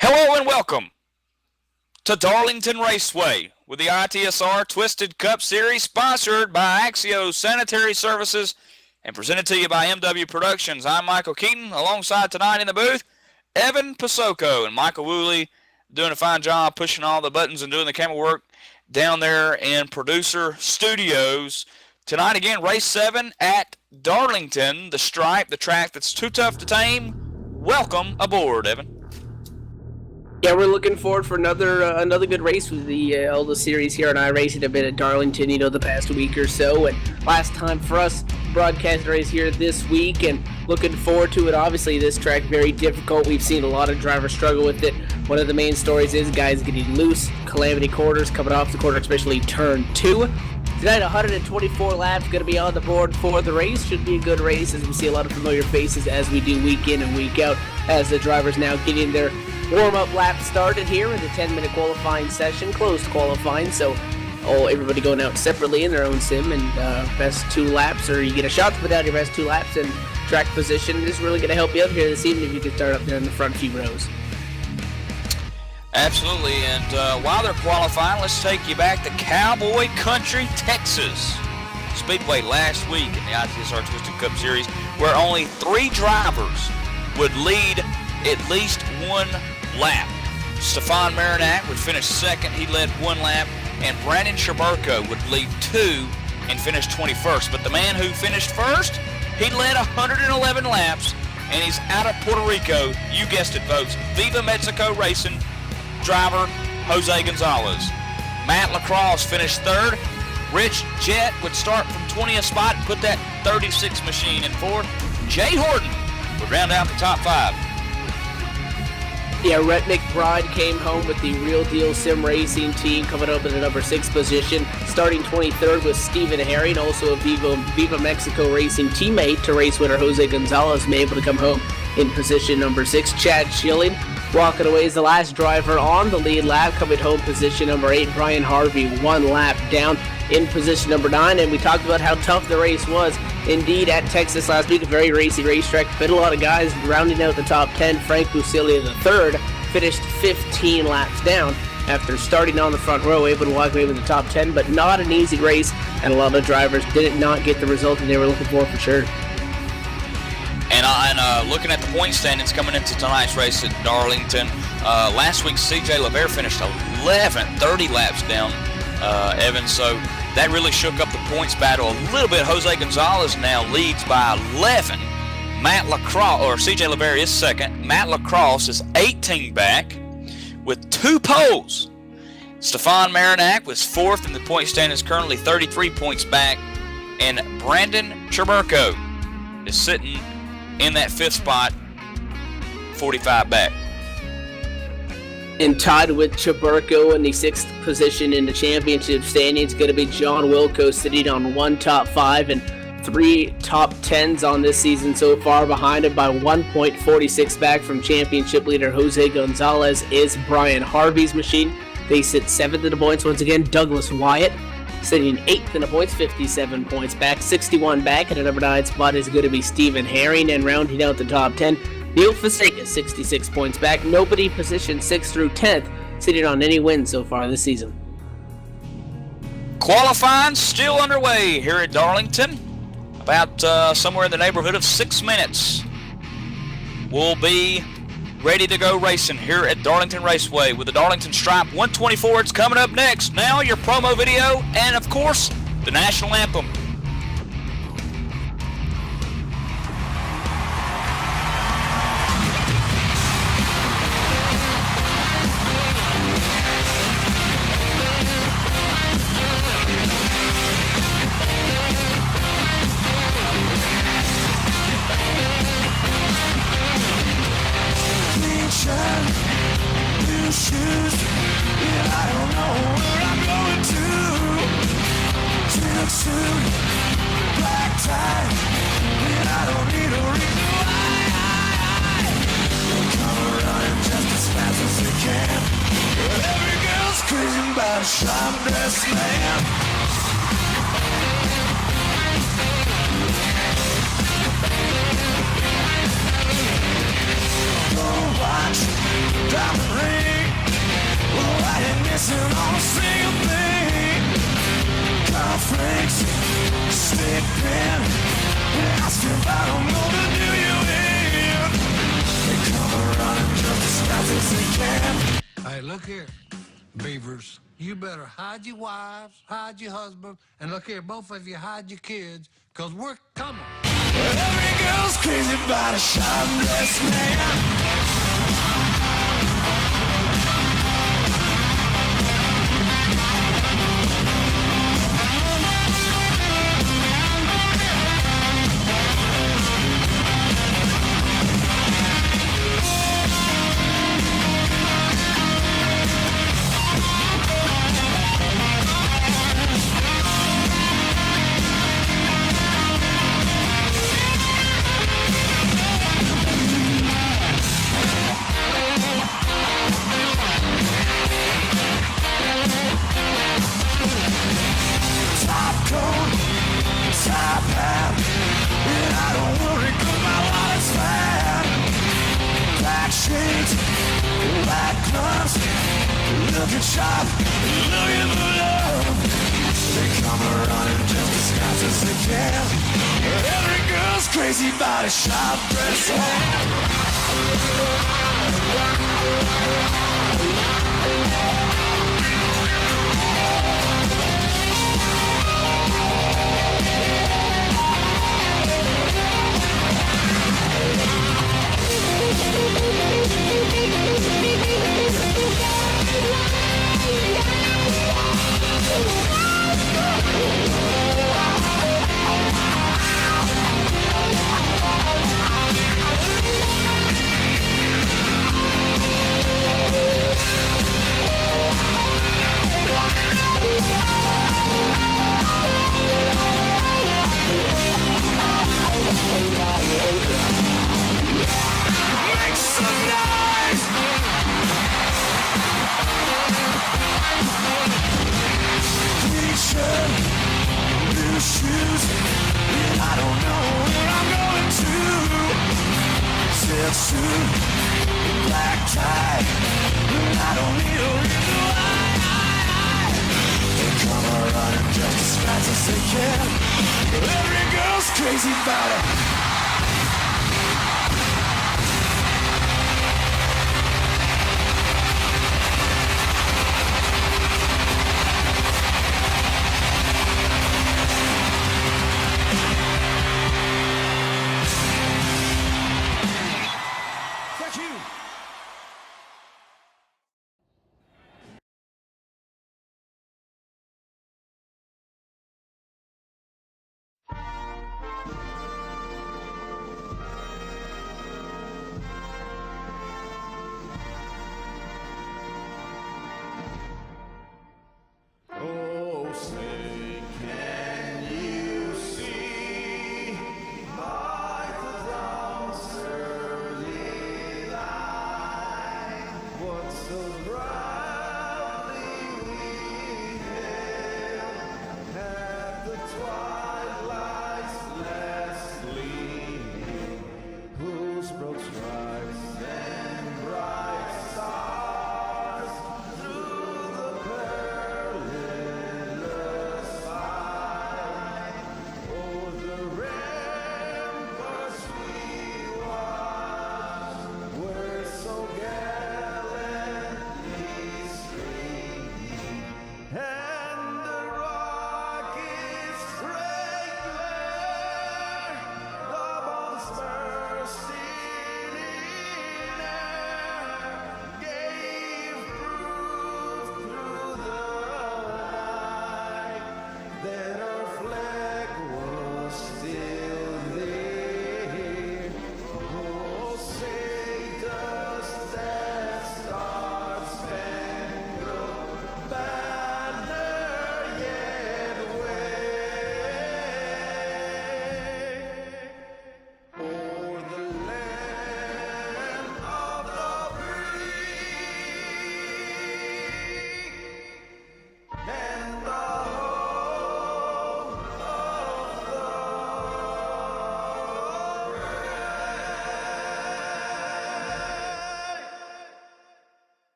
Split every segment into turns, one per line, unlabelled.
Hello and welcome to Darlington Raceway with the ITSR Twisted Cup Series, sponsored by Axios Sanitary Services and presented to you by MW Productions. I'm Michael Keaton, alongside tonight in the booth, Evan Pasoko and Michael Woolley, doing a fine job pushing all the buttons and doing the camera work down there in producer studios. Tonight again, race 7 at Darlington, the stripe, the track that's too tough to tame. Welcome aboard, Evan.
Yeah, we're looking forward for another good race with the Elda series here on iRacing. I've been at Darlington, the past week or so, and last time for us broadcast race here this week, and looking forward to it. Obviously, this track very difficult. We've seen a lot of drivers struggle with it. One of the main stories is guys getting loose, calamity corners, coming off the corner, especially turn 2. Tonight, 124 laps going to be on the board for the race. Should be a good race as we see a lot of familiar faces as we do week in and week out, as the drivers now getting their warm-up lap started here in the 10-minute qualifying session, closed qualifying, so everybody going out separately in their own sim, and best 2 laps, or you get a shot to put out your best 2 laps, and track position is really going to help you out here this evening if you can start up there in the front few rows.
Absolutely, and while they're qualifying, let's take you back to Cowboy Country, Texas. Speedway last week in the ITSR Twisted Cup Series, where only 3 drivers would lead at least 1 lap. Stefan Marinac would finish second, he led 1 lap, and Brandon Shaburko would lead 2 and finish 21st. But the man who finished first, he led 111 laps, and he's out of Puerto Rico. You guessed it, folks. Viva Mexico Racing driver Jose Gonzalez. Matt Lacrosse finished 3rd. Rich Jett would start from 20th spot and put that 36 machine in 4th. Jay Horton would round out the top 5.
Yeah, Rhett McBride came home with the Real Deal Sim Racing team, coming up in the number 6 position. Starting 23rd was Stephen Herring, also a Viva Mexico Racing teammate to race winner Jose Gonzalez, able to come home in position number 6. Chad Schilling walking away as the last driver on the lead lap, coming home position number 8. Brian Harvey 1 lap down in position number 9, and we talked about how tough the race was. Indeed, at Texas last week, a very racy racetrack. Been a lot of guys rounding out the top 10. Frank Busilia III finished 15 laps down after starting on the front row, able to walk away with the top 10, but not an easy race, and a lot of drivers did not get the result that they were looking for sure.
And looking at the point standings coming into tonight's race at Darlington, last week CJ LeVere finished 30 laps down, Evan, so that really shook up the points battle a little bit. Jose Gonzalez now leads by 11. Matt Lacrosse, or CJ LeVere is second. Matt Lacrosse is 18 back with 2 poles. Stefan Marinac was 4th in the point standings, currently 33 points back. And Brandon Chaburko is sitting in that 5th spot, 45 back.
And tied with Chaburko in the 6th position in the championship standings, going to be John Wilco, sitting on 1 top 5 and 3 top 10s on this season so far. Behind him by 1.46 back from championship leader Jose Gonzalez is Brian Harvey's machine. They sit 7th in the points. Once again, Douglas Wyatt sitting 8th in the points, 57 points back. 61 back at the number 9 spot is going to be Stephen Herring, and rounding out the top 10, Neil Fasega, 66 points back. Nobody positioned 6th through 10th sitting on any wins so far this season.
Qualifying still underway here at Darlington. About somewhere in the neighborhood of 6 minutes. We'll be ready to go racing here at Darlington Raceway with the Darlington Stripe 124. It's coming up next. Now your promo video and, of course, the national anthem.
New shoes, yeah, I don't know where I'm going to. Silk suit, black tie, yeah, I don't need a reason why. They'll come running just as fast as they can. But every girl's crazy about a sharp dressed man. Watch, diamond stick pin. Ask if I don't know to do you in. They come running just as fast as they can.
Hey, look here, beavers. You better hide your wives, hide your husband, and look here, both of you hide your kids, because we're coming.
Every girl's crazy about a shot-dressed man. Top hat, and I don't worry 'cause my wallet's fat. Black shades, black gloves, looking sharp, looking for love. They come running just as fast as they can. Every girl's crazy about a sharp dress hat. Make some noise! Clean shirt, blue shoes, and I don't know where I'm going to. Silk suit, black tie, and I don't need a reason why. They come running just as fast as they can. Every girl's crazy about it.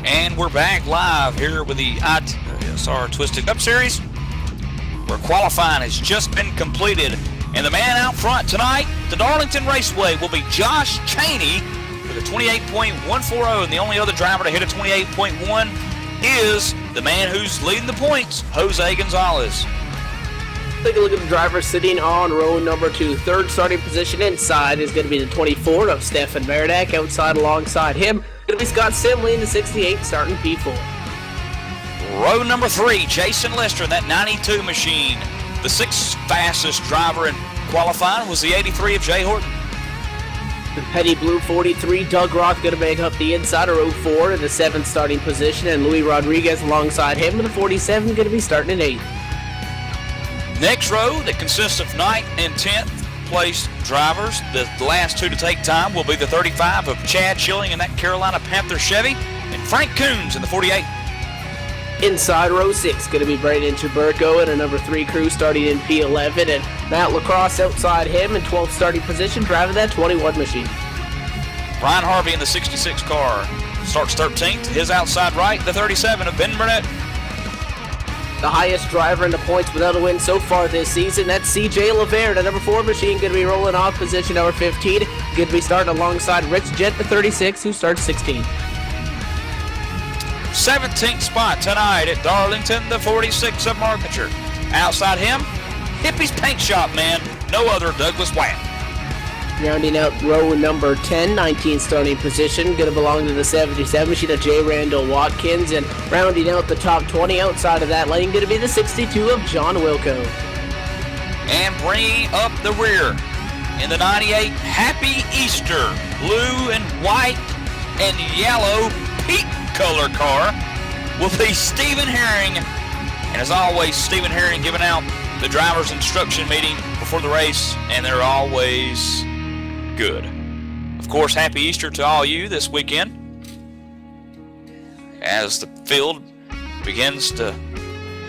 And we're back live here with the ITSR Twisted Cup Series, where qualifying has just been completed. And the man out front tonight, the Darlington Raceway, will be Josh Cheney with a 28.140. And the only other driver to hit a 28.1 is the man who's leading the points, Jose Gonzalez.
Take a look at the driver sitting on row number 2. Third starting position inside is going to be the 24 of Stefan Merdak. Outside alongside him, going to be Scott Simley in the 68 starting P4.
Row number 3, Jason Lester in that 92 machine. The 6th fastest driver in qualifying was the 83 of Jay Horton.
The Petty Blue 43, Doug Roth going to make up the inside of row 4 in the 7th starting position, and Luis Rodriguez alongside him in the 47 going to be starting at 8th.
Next row that consists of 9th and 10th place drivers. The last two to take time will be the 35 of Chad Schilling in that Carolina Panther Chevy and Frank Coons in the 48.
Inside row 6 going to be Brandon Chaburko in a number 3 crew starting in P11, and Matt Lacrosse outside him in 12th starting position driving that 21 machine.
Brian Harvey in the 66 car starts 13th. His outside right, the 37 of Ben Burnett.
The highest driver in the points without a win so far this season, that's CJ LeVere. The number 4 machine going to be rolling off position number 15. Going to be starting alongside Rich Jett, the 36, who starts 16th.
17th spot tonight at Darlington, the 46 of Marketer. Outside him, Hippie's Paint Shop man, no other Douglas Wyatt.
Rounding out row number 10, 19th starting position, going to belong to the 77 machine of J. Randall Watkins, and rounding out the top 20 outside of that lane, going to be the 62 of John Wilco.
And bringing up the rear in the 98 Happy Easter, blue and white and yellow peak color car will be Stephen Herring. And as always, Stephen Herring giving out the driver's instruction meeting before the race, and they're always good. Of course, happy Easter to all you this weekend as the field begins to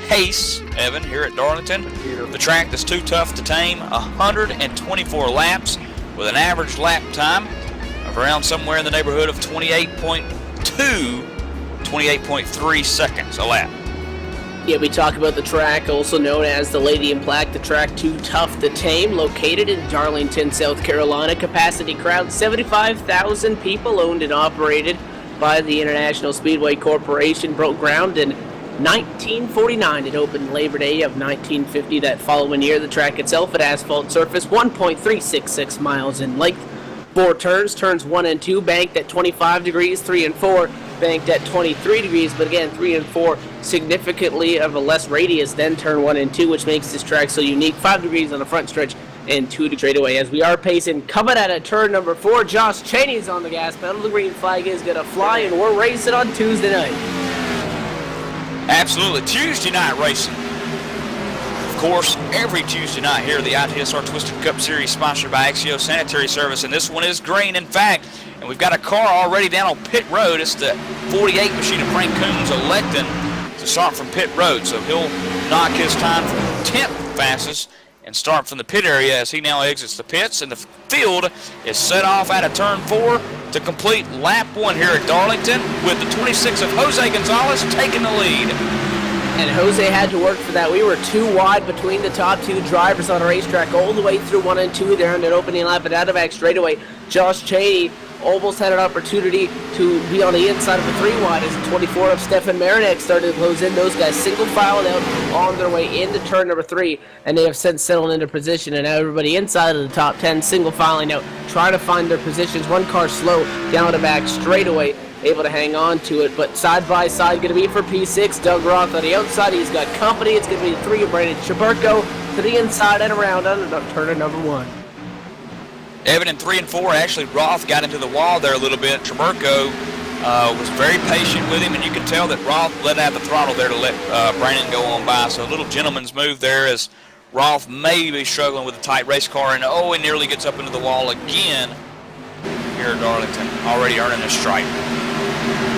pace, Evan, here at Darlington. The track that's too tough to tame, 124 laps with an average lap time of around somewhere in the neighborhood of 28.2, 28.3 seconds a lap.
Yeah, we talk about the track, also known as the Lady in Black, the track too tough to tame, located in Darlington, South Carolina. Capacity crowd, 75,000 people, owned and operated by the International Speedway Corporation. Broke ground in 1949. It opened Labor Day of 1950 that following year. The track itself, an asphalt surface, 1.366 miles in length. 4 turns, turns 1 and 2, banked at 25 degrees, 3 and 4, banked at 23 degrees, but again, 3 and 4 significantly of a less radius than turn 1 and 2, which makes this track so unique. 5 degrees on the front stretch and 2 degrees straightaway. As we are pacing, coming at a turn number 4, Josh Cheney's on the gas pedal. The green flag is going to fly, and we're racing on Tuesday night.
Absolutely, Tuesday night racing. Of course, every Tuesday night here, the ITSR Twisted Cup Series sponsored by Axio Sanitary Service, and this one is green, in fact, and we've got a car already down on pit road. It's the 48 machine of Frank Coons electing to start from pit road, so he'll knock his time from 10th fastest and start from the pit area as he now exits the pits, and the field is set off out of turn 4 to complete lap 1 here at Darlington, with the 26 of Jose Gonzalez taking the lead.
And Jose had to work for that. We were too wide between the top 2 drivers on a racetrack all the way through 1 and 2 there on an opening lap, but out of back straightaway, Josh Cheney almost had an opportunity to be on the inside of the 3 wide as the 24 of Stefan Marinek started to close in. Those guys single filed out on their way into turn number 3, and they have since settled into position, and now everybody inside of the top 10 single filing out, trying to find their positions. One car slow down to back straightaway, able to hang on to it, but side by side going to be for P6, Doug Roth on the outside. He's got company. It's going to be the 3 of Brandon Chaburko to the inside and around on turn number 1.
Evan in 3 and 4, actually Roth got into the wall there a little bit. Chaburko was very patient with him, and you can tell that Roth let out the throttle there to let Brandon go on by. So a little gentleman's move there as Roth may be struggling with a tight race car, and he nearly gets up into the wall again here at Darlington, already earning a stripe.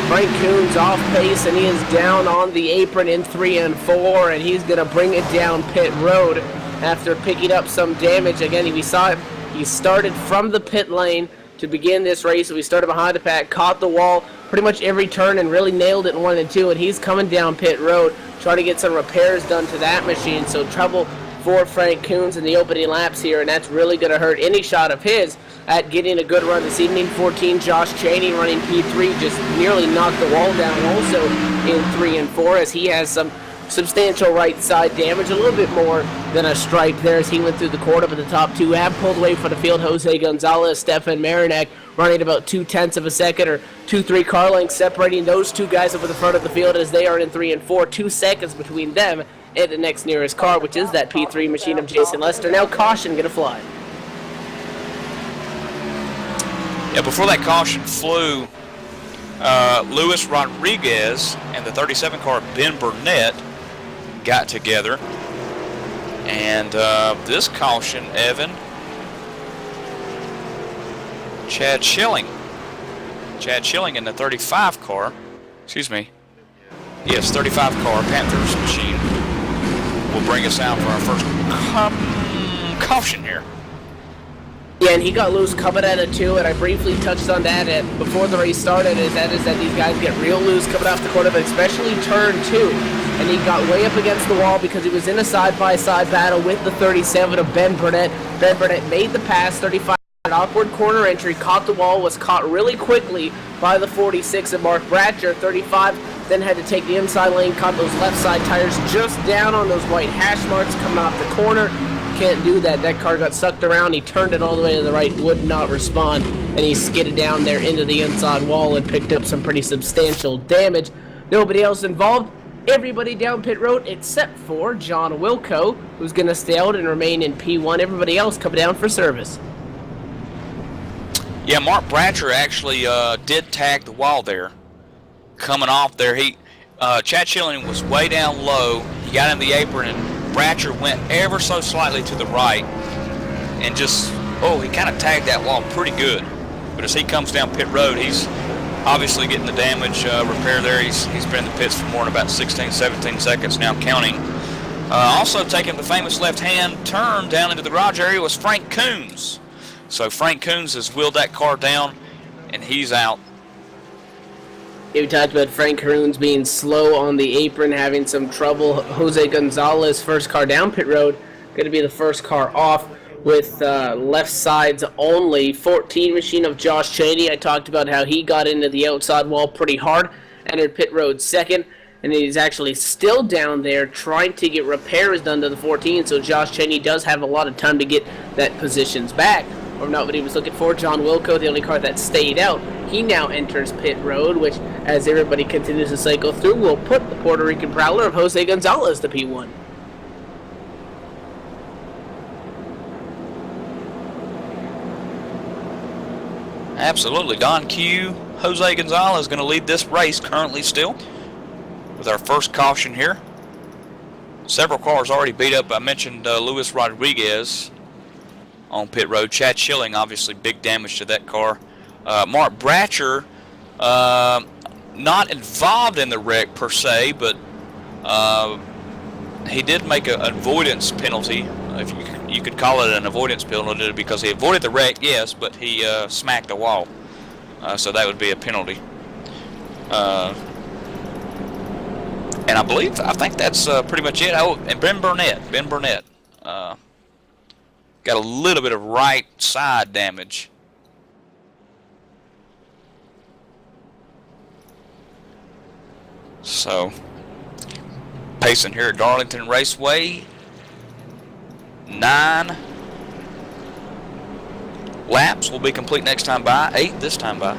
Frank Coons off pace, and he is down on the apron in 3 and 4, and he's going to bring it down pit road after picking up some damage. Again, we saw it. He started from the pit lane to begin this race. We started behind the pack, caught the wall, pretty much every turn and really nailed it in 1 and 2, and he's coming down pit road trying to get some repairs done to that machine. So trouble for Frank Coons in the opening laps here, and that's really going to hurt any shot of his at getting a good run this evening. 14, Josh Cheney running P3, just nearly knocked the wall down also in 3 and 4 as he has some substantial right side damage, a little bit more than a stripe there as he went through the corner, but the top two have pulled away for the field. Jose Gonzalez, Stefan Marinak running about 0.2 of a second or 2-3 car lengths separating those two guys over the front of the field as they are in 3 and 4. 2 seconds between them and the next nearest car, which is that P3 machine of Jason Lester. Now caution going to fly.
Yeah, before that caution flew, Luis Rodriguez and the 37 car Ben Burnett got together. And this caution, Evan, Chad Schilling in the 35 car, excuse me, yes, 35 car Panthers machine will bring us out for our first caution here.
Yeah, and he got loose coming out of 2, and I briefly touched on that before the race started, is that these guys get real loose coming off the corner, but especially turn 2. And he got way up against the wall because he was in a side-by-side battle with the 37 of Ben Burnett. Ben Burnett made the pass, 35, an awkward corner entry, caught the wall, was caught really quickly by the 46 of Mark Bratcher. 35 then had to take the inside lane, caught those left side tires just down on those white hash marks coming off the corner. Can't do that. That car got sucked around. He turned it all the way to the right, would not respond, and he skidded down there into the inside wall and picked up some pretty substantial damage. Nobody else involved. Everybody down pit road except for John Wilco, who's going to stay out and remain in P1. Everybody else coming down for service.
Yeah, Mark Bratcher actually did tag the wall there. Coming off there, Chad Schilling was way down low. He got in the apron, and Bratcher went ever so slightly to the right, and he kind of tagged that wall pretty good. But as he comes down pit road, he's obviously getting the damage repair there. He's been in the pits for more than about 16, 17 seconds now, counting. Also taking the famous left-hand turn down into the garage area was Frank Coons. So Frank Coons has wheeled that car down, and he's out.
We talked about Frank Coons being slow on the apron, having some trouble. Jose Gonzalez, first car down pit road, going to be the first car off with left sides only. 14 machine of Josh Cheney. I talked about how he got into the outside wall pretty hard, entered pit road second, and he's actually still down there trying to get repairs done to the 14, so Josh Cheney does have a lot of time to get that positions back. Or not what he was looking for. John Wilco, the only car that stayed out, he now enters pit road, which, as everybody continues to cycle through, will put the Puerto Rican prowler of Jose Gonzalez to P1.
Absolutely. Don Q, Jose Gonzalez is going to lead this race currently still with our first caution here. Several cars already beat up. I mentioned Luis Rodriguez on pit road. Chad Schilling, obviously big damage to that car. Mark Bratcher, not involved in the wreck per se, but he did make an avoidance penalty, if you could call it an avoidance penalty, because he avoided the wreck, yes, but he smacked a wall. So that would be a penalty. And I think that's pretty much it. Oh, and Ben Burnett. Got a little bit of right side damage. So, pacing here at Darlington Raceway. 9 laps will be complete next time by. 8 this time by.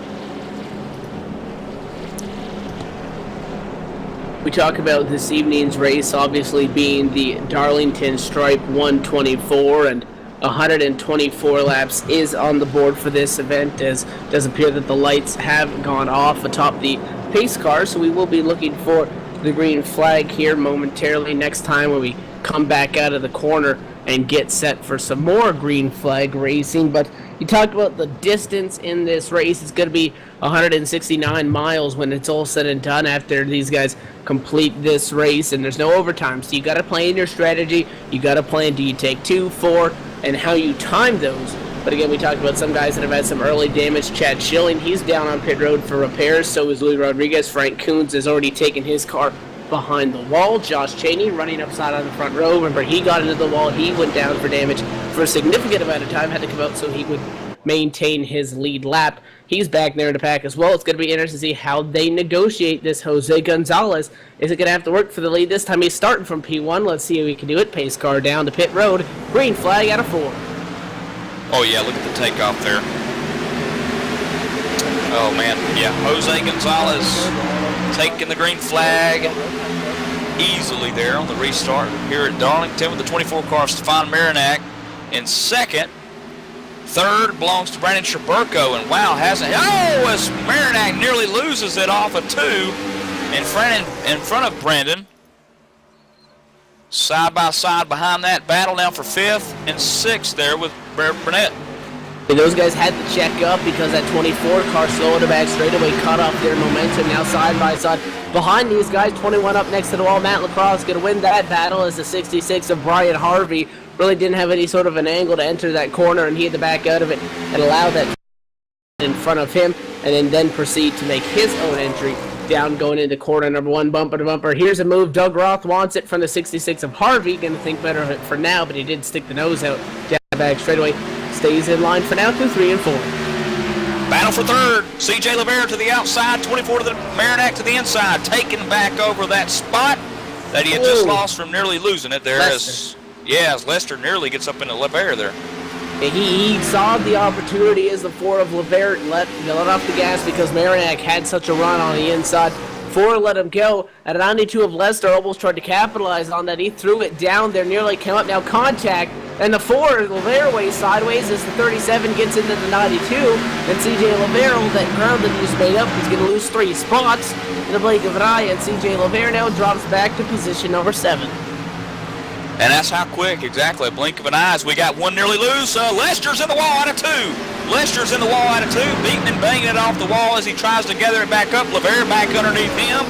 We talk about this evening's race obviously being the Darlington Stripe 124, and 124 laps is on the board for this event, as it does appear that the lights have gone off atop the pace car, so we will be looking for the green flag here momentarily next time when we come back out of the corner and get set for some more green flag racing. But you talked about the distance in this race. It's going to be 169 miles when it's all said and done after these guys complete this race, and there's no overtime, so you got to plan your strategy. You got to plan, do you take 2, 4, and how you time those But again, we talked about some guys that have had some early damage. Chad Schilling, he's down on pit road for repairs. So is Louis Rodriguez. Frank Coons has already taken his car behind the wall. Josh Cheney running upside on the front row. Remember, he got into the wall. He went down for damage for a significant amount of time. Had to come out so he would maintain his lead lap. He's back there in the pack as well. It's going to be interesting to see how they negotiate this. Jose Gonzalez is it going to have to work for the lead this time. He's starting from P1. Let's see if he can do it. Pace car down to pit road. Green flag out of 4.
Oh, yeah, look at the takeoff there. Oh, man. Yeah, Jose Gonzalez taking the green flag easily there on the restart here at Darlington with the 24 car, Stefan Marinac in second. Third belongs to Brandon Scherberko, and wow, as Marinac nearly loses it off of 2 in front of Brandon. Side by side behind that battle now for 5th and 6th there with Burnett.
And those guys had to check up because that 24 car slowed the back straightaway, cut off their momentum. Now side by side behind these guys, 21 up next to the wall. Matt LaCrosse going to win that battle as the 66 of Brian Harvey really didn't have any sort of an angle to enter that corner, and he had to back out of it and allow that in front of him, and then proceed to make his own entry down going into corner number 1, bumper to bumper. Here's a move. Doug Roth wants it from the 66 of Harvey. Going to think better of it for now, but he did stick the nose out. Down back straightaway. Stays in line for now, 2, 3, and 4.
Battle for 3rd. CJ Lavera to the outside, 24 to the Marinac to the inside, taking back over that spot that he had just lost from nearly losing it there. As Lester nearly gets up into Lavera there.
He saw the opportunity as the 4 of Lavert let off the gas because Marinac had such a run on the inside. 4 let him go. At 92 of Lester almost tried to capitalize on that. He threw it down there, nearly came up. Now contact, and the 4 Lavert way sideways as the 37 gets into the 92. And CJ Lavert, that ground that he just made up, is going to lose 3 spots. And the Blake of Raya and CJ Lavert now drops back to position number 7.
And that's how quick, exactly, a blink of an eye. As we got one nearly loose. Lester's in the wall out of 2. Lester's in the wall out of 2, beating and banging it off the wall as he tries to gather it back up. Lavere back underneath him.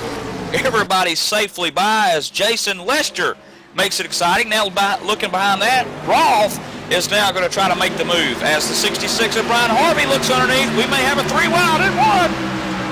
Everybody's safely by as Jason Lester makes it exciting. Now looking behind that, Roth is now going to try to make the move. As the 66 of Brian Harvey looks underneath, we may have a 3 wide and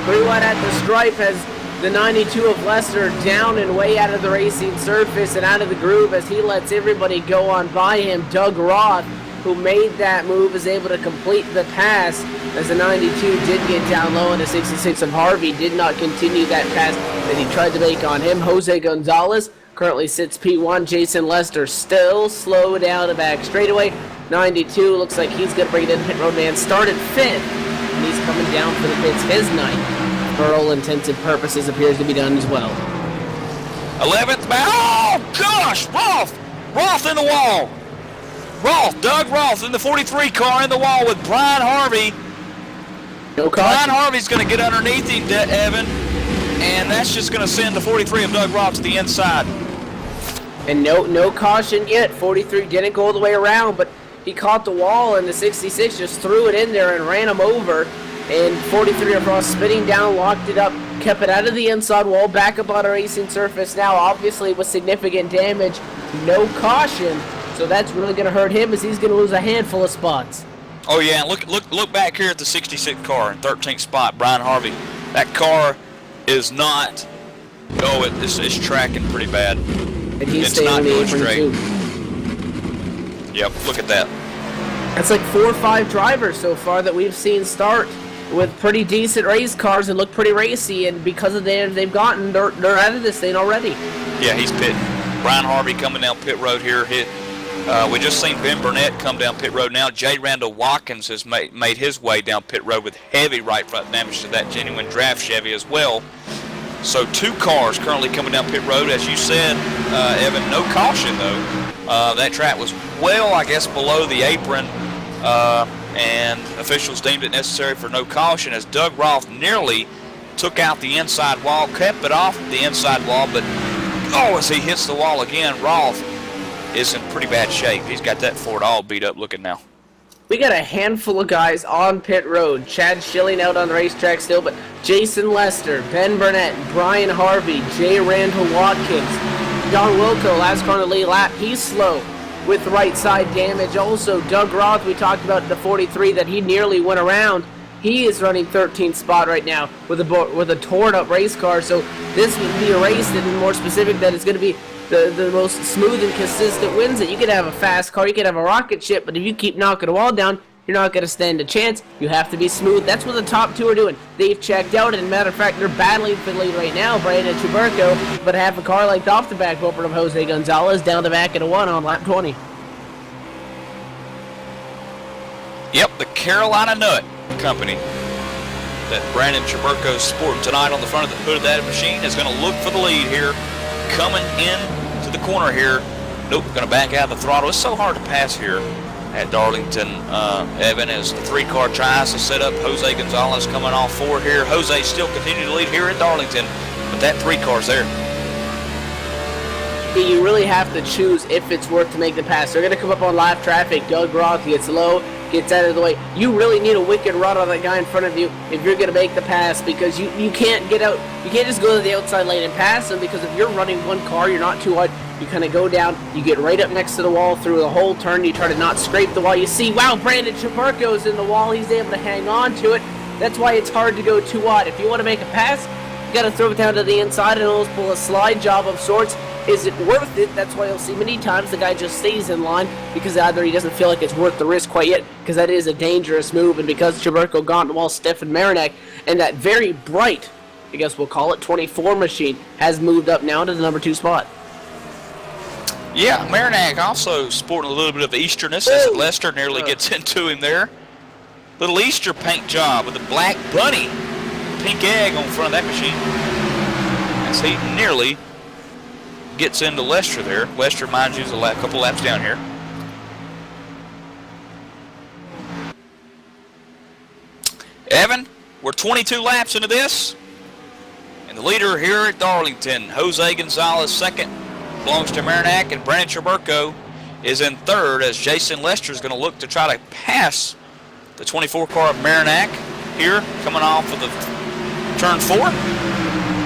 1.
3 wide at the stripe as the 92 of Lester down and way out of the racing surface and out of the groove as he lets everybody go on by him. Doug Roth, who made that move, is able to complete the pass as the 92 did get down low and the 66 of Harvey did not continue that pass that he tried to make on him. Jose Gonzalez currently sits P1. Jason Lester still slow down the back straightaway. 92 looks like he's going to bring it in. Pit road man started 5th and he's coming down for the pits. His 9th. For all intents and purposes appears to be done as well.
11th battle. Oh gosh, Roth in the wall. Doug Roth in the 43 car in the wall with Brian Harvey.
No caution.
Brian Harvey's going to get underneath him, Evan, and that's just going to send the 43 of Doug Roth to the inside.
And no caution yet. 43 didn't go all the way around, but he caught the wall, and the 66 just threw it in there and ran him over. And 43 of Roth spinning down, locked it up, kept it out of the inside wall, back up on a racing surface now, obviously with significant damage. No caution, so that's really going to hurt him as he's going to lose a handful of spots.
Oh yeah, look back here at the 66 car, 13th spot, Brian Harvey. That car is not, it's tracking pretty bad.
And he's
it's not
staying
going
in the
straight.
Too.
Yep, look at that.
That's like 4 or 5 drivers so far that we've seen start with pretty decent race cars and look pretty racy, and because of the damage they've gotten, they're out of this thing already.
Yeah, he's pitting. Brian Harvey coming down pit road here. We just seen Ben Burnett come down pit road now. J. Randall Watkins has made his way down pit road with heavy right front damage to that genuine draft Chevy as well. So 2 cars currently coming down pit road. As you said, Evan, no caution though. That track was well, I guess, below the apron. And officials deemed it necessary for no caution as Doug Roth nearly took out the inside wall, kept it off the inside wall, but as he hits the wall again, Roth is in pretty bad shape. He's got that Ford all beat up looking now.
We got a handful of guys on pit road. Chad Schilling out on the racetrack still, but Jason Lester, Ben Burnett, Brian Harvey, J. Randall Watkins, Don Wilco, last car on the lead lap, he's slow. with right side damage. Also, Doug Roth, we talked about the 43 that he nearly went around. He is running 13th spot right now with a torn up race car. So this would be a race that is more specific, that is going to be the most smooth and consistent wins. That you could have a fast car, you could have a rocket ship, but if you keep knocking the wall down, you're not going to stand a chance. You have to be smooth. That's what the top two are doing. They've checked out, and matter of fact, they're battling for the lead right now, Brandon Chuberko, but half a car length off the back bumper of Jose Gonzalez, down the back at a 1 on lap 20.
Yep, the Carolina Nut Company that Brandon Chuberko's sporting tonight on the front of the hood of that machine is going to look for the lead here, coming in to the corner here. Nope, going to back out of the throttle. It's so hard to pass here at Darlington, Evan, as the 3-car tries to set up Jose Gonzalez coming off forward here. Jose still continuing to lead here at Darlington, but that 3-car's there.
You really have to choose if it's worth to make the pass. They're going to come up on live traffic. Doug Roth gets low, gets out of the way. You really need a wicked run on that guy in front of you if you're going to make the pass, because you can't get out. You can't just go to the outside lane and pass him, because if you're running one car, you're not too wide. You kind of go down, you get right up next to the wall through the whole turn, you try to not scrape the wall. You see, wow, Brandon Chuberko's in the wall. He's able to hang on to it. That's why it's hard to go too wide. If you want to make a pass, you got to throw it down to the inside and almost pull a slide job of sorts. Is it worth it? That's why you'll see many times the guy just stays in line, because either he doesn't feel like it's worth the risk quite yet, because that is a dangerous move, and because Chuberko got on the wall, Stefan Marinak, and that very bright, I guess we'll call it, 24 machine has moved up now to the number 2 spot.
Yeah, Marinak also sporting a little bit of Easterness as Lester nearly gets into him there. Little Easter paint job with a black bunny, pink egg on front of that machine, as he nearly gets into Lester there. Lester, mind you, is a couple laps down here. Evan, we're 22 laps into this, and the leader here at Darlington, Jose Gonzalez, second, belongs to Marinak, and Brandon Chuberko is in third, as Jason Lester is going to look to try to pass the 24 car of Marinak here, coming off of the turn 4.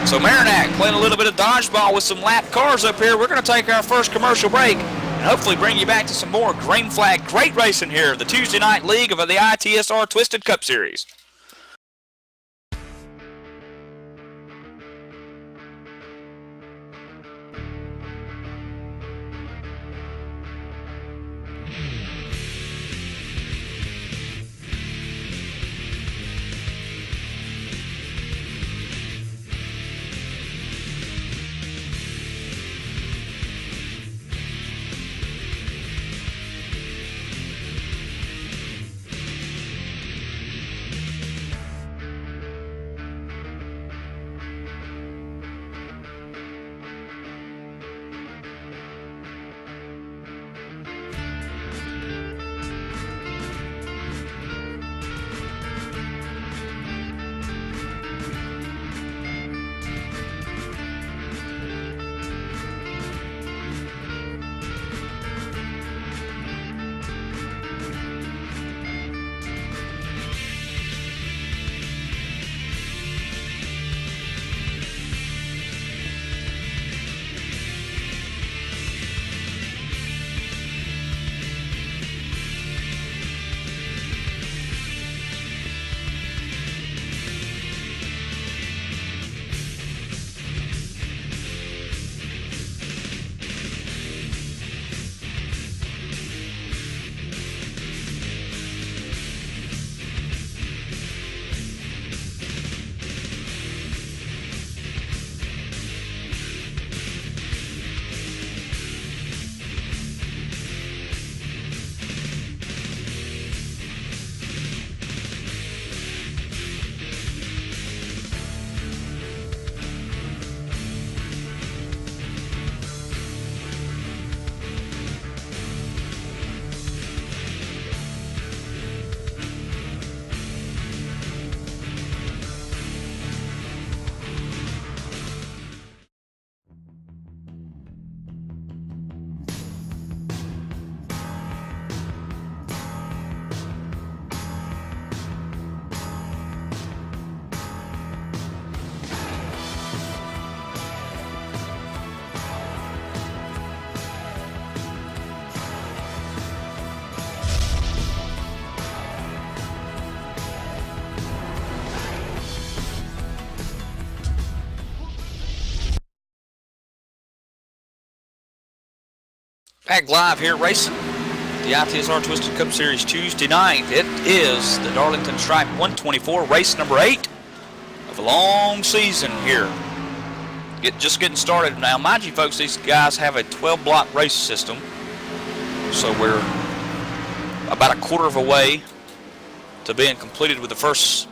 So Marinak playing a little bit of dodgeball with some lap cars up here. We're going to take our first commercial break and hopefully bring you back to some more green flag great racing here, the Tuesday night league of the ITSR Twisted Cup Series. Back live here racing the ITSR Twisted Cup Series Tuesday night. It is the Darlington Stripe 124, race number 8 of a long season here. Just getting started now. Mind you, folks, these guys have a 12-block race system, so we're about a quarter of a way to being completed with the first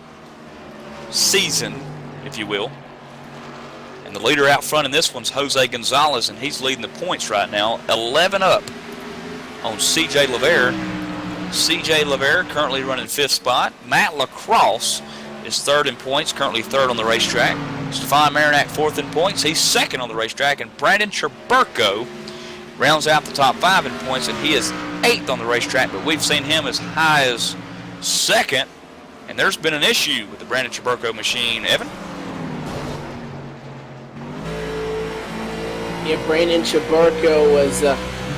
season, if you will. And the leader out front in this one's Jose Gonzalez, and he's leading the points right now, 11 up on C.J. LaVere. C.J. LaVere currently running 5th spot. Matt LaCrosse is 3rd in points, currently 3rd on the racetrack. Stefan Marinac 4th in points. He's 2nd on the racetrack. And Brandon Chaburko rounds out the top 5 in points, and he is 8th on the racetrack, but we've seen him as high as 2nd, and there's been an issue with the Brandon Chaburko machine. Evan?
Yeah, Brandon Chaburko was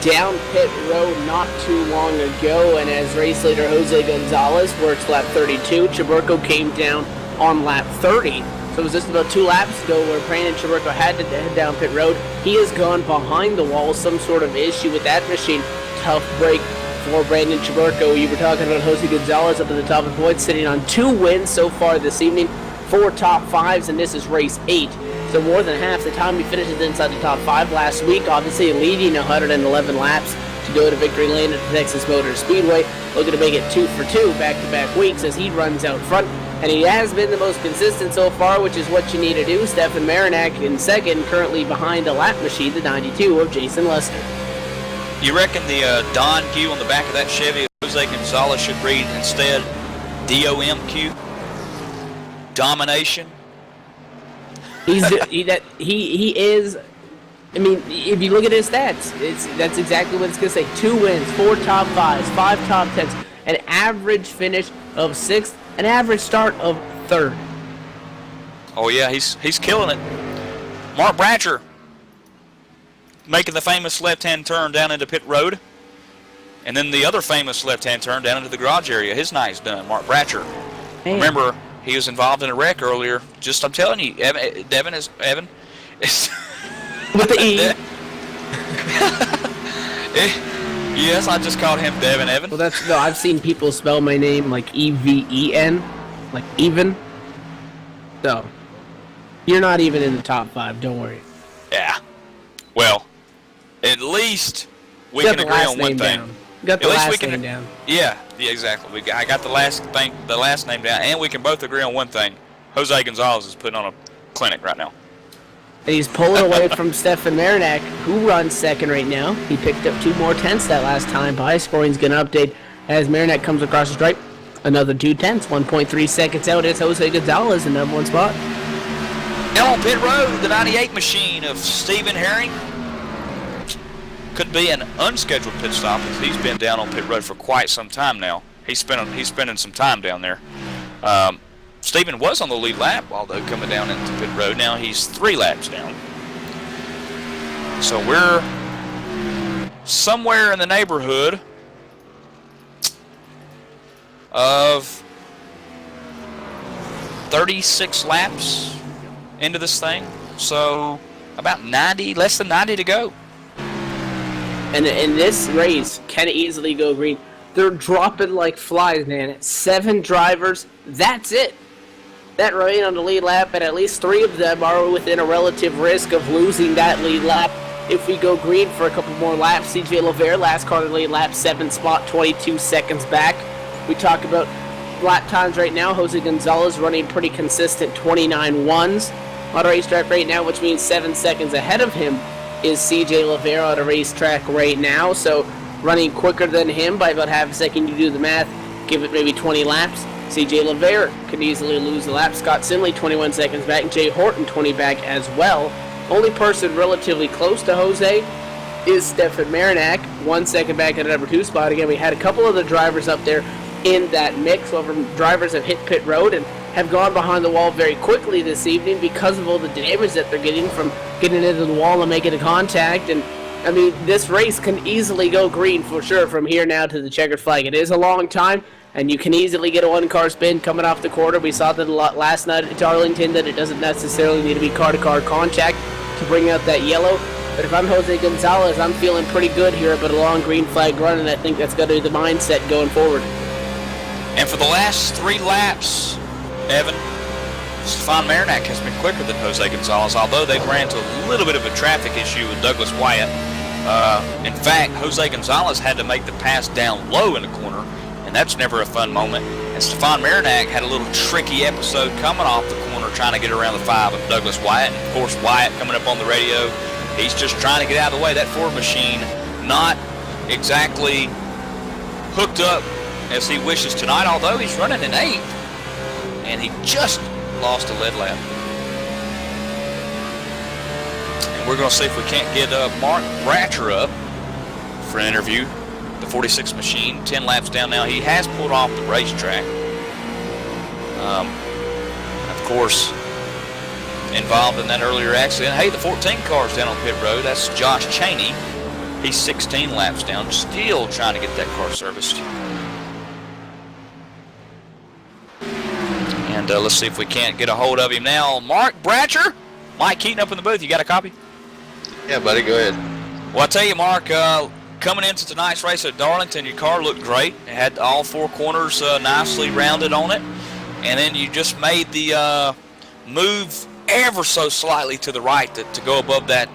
down pit road not too long ago, and as race leader Jose Gonzalez works lap 32, Chaburko came down on lap 30. So it was just about 2 laps ago where Brandon Chaburko had to head down pit road. He has gone behind the wall, some sort of issue with that machine. Tough break for Brandon Chaburko. You were talking about Jose Gonzalez up at the top of the points, sitting on 2 wins so far this evening, 4 top 5s, and this is race 8. So more than half the time he finishes inside the top 5 last week, obviously leading 111 laps to go to victory lane at the Texas Motor Speedway. Looking to make it 2 for 2 back-to-back weeks as he runs out front. And he has been the most consistent so far, which is what you need to do. Stefan Marinac in 2nd, currently behind the lap machine, the 92 of Jason Lester.
You reckon the Don Q on the back of that Chevy Jose Gonzalez should read instead DOMQ? Domination?
He is. I mean, if you look at his stats, that's exactly what it's going to say. 2 wins, 4 top 5s, 5 top 10s, an average finish of 6th, an average start of 3rd.
Oh yeah, he's killing it. Mark Bratcher making the famous left-hand turn down into pit road, and then the other famous left-hand turn down into the garage area. His night's done, Mark Bratcher.
Man.
Remember, he was involved in a wreck earlier. I'm telling you, Evan is
with the E.
Yes, I just called him Devin Evan.
Well, I've seen people spell my name like E-V-E-N, like even. So, you're not even in the top 5, don't worry.
Yeah. Well, at least we can agree on one thing.
Got the last name down.
Yeah, exactly. I got the last name down, and we can both agree on one thing. Jose Gonzalez is putting on a clinic right now.
And he's pulling away from Stefan Marinac, who runs 2nd right now. He picked up 2 more tenths that last time. High scoring's going to update as Marinac comes across the stripe. Another 2 tenths, 1.3 seconds out. It's Jose Gonzalez in number 1 spot.
Now on pit road, the 98 machine of Stephen Herring. Could be an unscheduled pit stop as he's been down on pit road for quite some time now. He's spending some time down there. Stephen was on the lead lap, although coming down into pit road. Now he's 3 laps down. So we're somewhere in the neighborhood of 36 laps into this thing. So about 90, less than 90 to go.
And in this race, can easily go green. They're dropping like flies, man. 7 drivers, that's it. That remain on the lead lap, and at least 3 of them are within a relative risk of losing that lead lap. If we go green for a couple more laps, C.J. LaVere, last car in the lead lap, 7th spot, 22 seconds back. We talk about lap times right now. Jose Gonzalez running pretty consistent 29.1s on the racetrack right now, which means 7 seconds ahead of him is C.J. LaVere on a racetrack right now. So running quicker than him by about half a second. You do the math, give it maybe 20 laps. C.J. LaVere could easily lose the lap. Scott Simley, 21 seconds back. Jay Horton, 20 back as well. Only person relatively close to Jose is Stefan Marinac, 1 second back at the number 2 spot. Again, we had a couple of the drivers up there in that mix. However, drivers have hit pit road and have gone behind the wall very quickly this evening because of all the damage that they're getting from getting into the wall and making a contact. And I mean, this race can easily go green for sure from here now to the checkered flag. It is a long time, and you can easily get a one-car spin coming off the quarter. We saw that a lot last night at Darlington, that it doesn't necessarily need to be car-to-car contact to bring out that yellow. But if I'm Jose Gonzalez, I'm feeling pretty good here about a long green flag run, and I think that's got to be the mindset going forward.
And for the last 3 laps, Evan, Stefan Marinac has been quicker than Jose Gonzalez, although they ran into a little bit of a traffic issue with Douglas Wyatt. In fact, Jose Gonzalez had to make the pass down low in the corner, and that's never a fun moment. And Stefan Marinac had a little tricky episode coming off the corner trying to get around the 5 of Douglas Wyatt. And, of course, Wyatt coming up on the radio, he's just trying to get out of the way. That Ford machine not exactly hooked up as he wishes tonight, although he's running in 8th, and he just lost a lead lap. And we're going to see if we can't get Mark Bratcher up for an interview. The 46 machine, 10 laps down now. He has pulled off the racetrack. Of course, involved in that earlier accident. Hey, the 14 car's down on pit road. That's Josh Cheney. He's 16 laps down, still trying to get that car serviced. And let's see if we can't get a hold of him now. Mark Bratcher, Mike Keaton up in the booth. You got a copy?
Yeah, buddy, go ahead.
Well, I tell you, Mark, coming into tonight's race at Darlington, your car looked great. It had all 4 corners nicely rounded on it. And then you just made the move ever so slightly to the right to go above that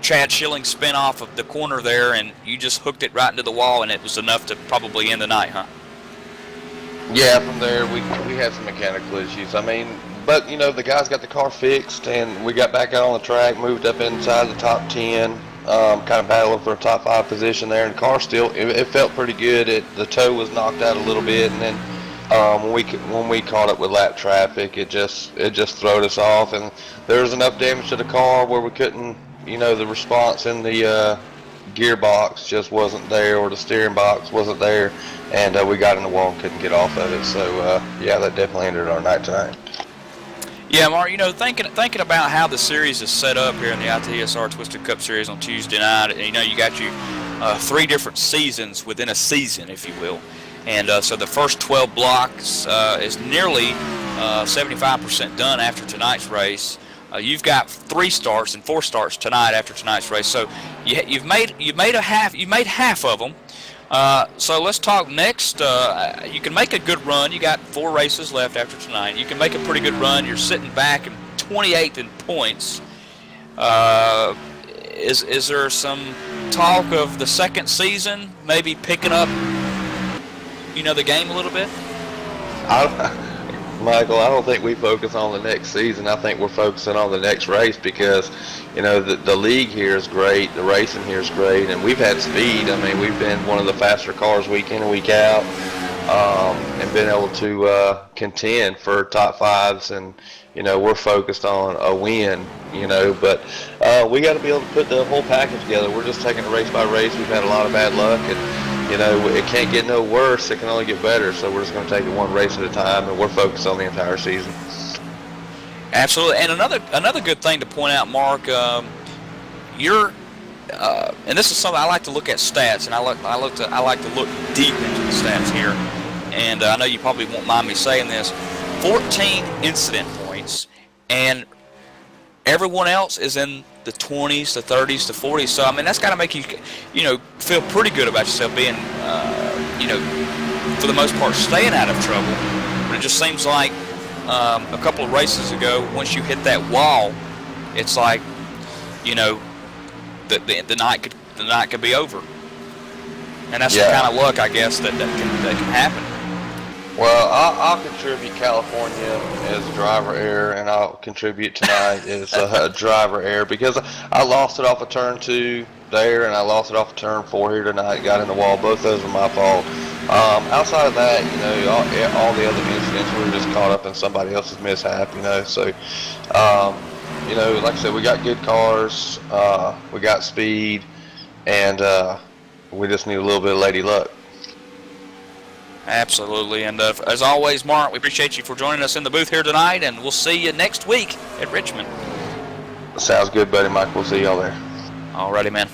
Chad Schilling spin off of the corner there, and you just hooked it right into the wall, and it was enough to probably end the night, huh?
Yeah, from there we had some mechanical issues. I mean, but you know, the guys got the car fixed, and we got back out on the track, moved up inside the top 10, kind of battling for a top 5 position there. And the car still, it felt pretty good. The toe was knocked out a little bit, and then when we caught up with lap traffic, it just throwed us off, and there was enough damage to the car where we couldn't, you know, the response in the gearbox just wasn't there, or the steering box wasn't there, and we got in the wall and couldn't get off of it. So yeah, that definitely ended our night tonight.
Yeah, Mark, you know, thinking about how the series is set up here in the ITSR Twisted Cup Series on Tuesday night, you know, you got you 3 different seasons within a season, if you will. And so the first 12 blocks is nearly 75% done after tonight's race. You've got 3 starts and 4 starts tonight after tonight's race. So you've made half of them. So let's talk next. You can make a good run. You got 4 races left after tonight. You can make a pretty good run. You're sitting back in 28th in points. Is there some talk of the second season maybe picking up, you know, the game a little bit?
Michael, I don't think we focus on the next season. I think we're focusing on the next race because, you know, the league here is great, the racing here is great, and we've had speed. I mean, we've been one of the faster cars week in and week out, and been able to contend for top 5s, and, you know, we're focused on a win, you know, but we got to be able to put the whole package together. We're just taking it race by race. We've had a lot of bad luck, and you know, it can't get no worse. It can only get better. So we're just going to take it one race at a time, and we're focused on the entire season.
Absolutely. And another good thing to point out, Mark, you're and this is something I like to look at stats, and I like to look deep into the stats here. And I know you probably won't mind me saying this: 14 incident points, and everyone else is in the 20s, the 30s, the 40s. So I mean, that's got to make you, you know, feel pretty good about yourself being, you know, for the most part, staying out of trouble. But it just seems like a couple of races ago, once you hit that wall, it's like, you know, the night could be over. And that's the kind of luck, I guess, that can happen.
Well, I'll contribute California as driver error, and I'll contribute tonight as driver error, because I lost it off of turn 2 there, and I lost it off of turn 4 here tonight, got in the wall. Both those were my fault. Outside of that, you know, all the other incidents, we were just caught up in somebody else's mishap, you know. So, you know, like I said, we got good cars, we got speed, and we just need a little bit of lady luck.
Absolutely. And as always, Mark, we appreciate you for joining us in the booth here tonight, and we'll see you next week at Richmond.
Sounds good, buddy, Mike. We'll see y'all there.
All righty, man.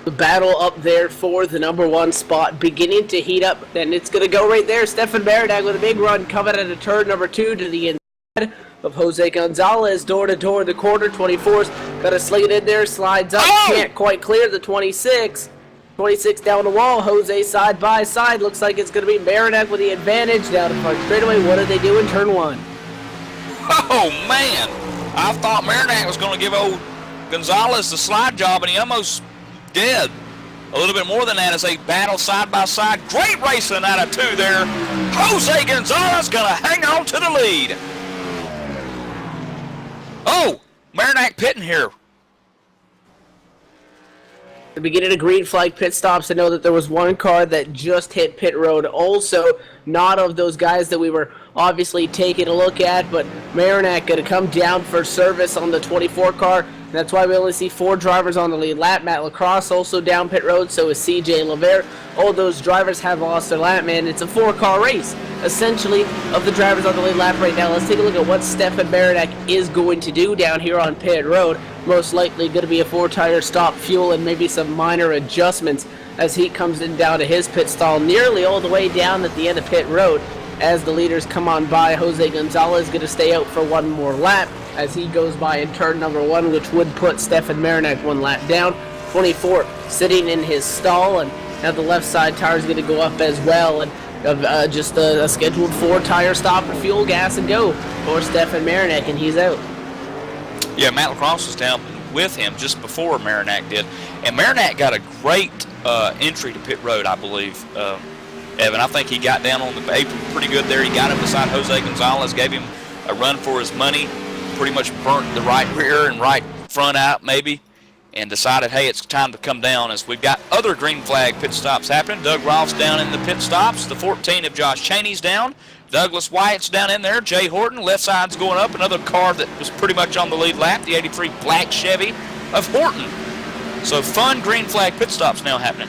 The battle up there for the number 1 spot beginning to heat up, and it's going to go right there. Stefan Maradak with a big run coming at a turn number 2 to the inside of Jose Gonzalez, door to door in the corner. 24's got to sling it in there, slides up, can't quite clear the 26. 26 down the wall, Jose side by side. Looks like it's going to be Maradak with the advantage down the front straightaway. What did they do in turn 1?
Oh, man. I thought Maradak was going to give old Gonzalez the slide job, and he almost did. A little bit more than that as they battle side by side. Great racing out of 2 there. Jose Gonzalez going to hang on to the lead. Oh, Maradak pitting here.
The beginning of green flag pit stops, I know that there was one car that just hit pit road also, not of those guys that we were obviously taking a look at, but Maradak going to come down for service on the 24 car. That's why we only see 4 drivers on the lead lap. Matt Lacrosse also down pit road, so is CJ Levere. All those drivers have lost their lap, man. It's a 4-car race, essentially, of the drivers on the lead lap right now. Let's take a look at what Stefan Maradak is going to do down here on pit road. Most likely going to be a 4-tire stop, fuel, and maybe some minor adjustments as he comes in down to his pit stall, nearly all the way down at the end of pit road. As the leaders come on by, Jose Gonzalez going to stay out for 1 more lap as he goes by in turn number 1, which would put Stefan Maradak 1 lap down. 24 sitting in his stall, and now the left side tire is going to go up as well, and just a scheduled 4-tire stop for fuel, gas, and go for Stefan Maradak, and he's out.
Yeah, Matt Lacrosse was down with him just before Maradak did, and Maradak got a great entry to pit road, I believe. Evan, I think he got down on the apron pretty good there. He got him beside Jose Gonzalez, gave him a run for his money, pretty much burnt the right rear and right front out maybe, and decided, hey, it's time to come down as we've got other green flag pit stops happening. Doug Rolfe's down in the pit stops. The 14 of Josh Cheney's down. Douglas Wyatt's down in there. Jay Horton, left side's going up. Another car that was pretty much on the lead lap, the 83 black Chevy of Horton. So fun green flag pit stops now happening.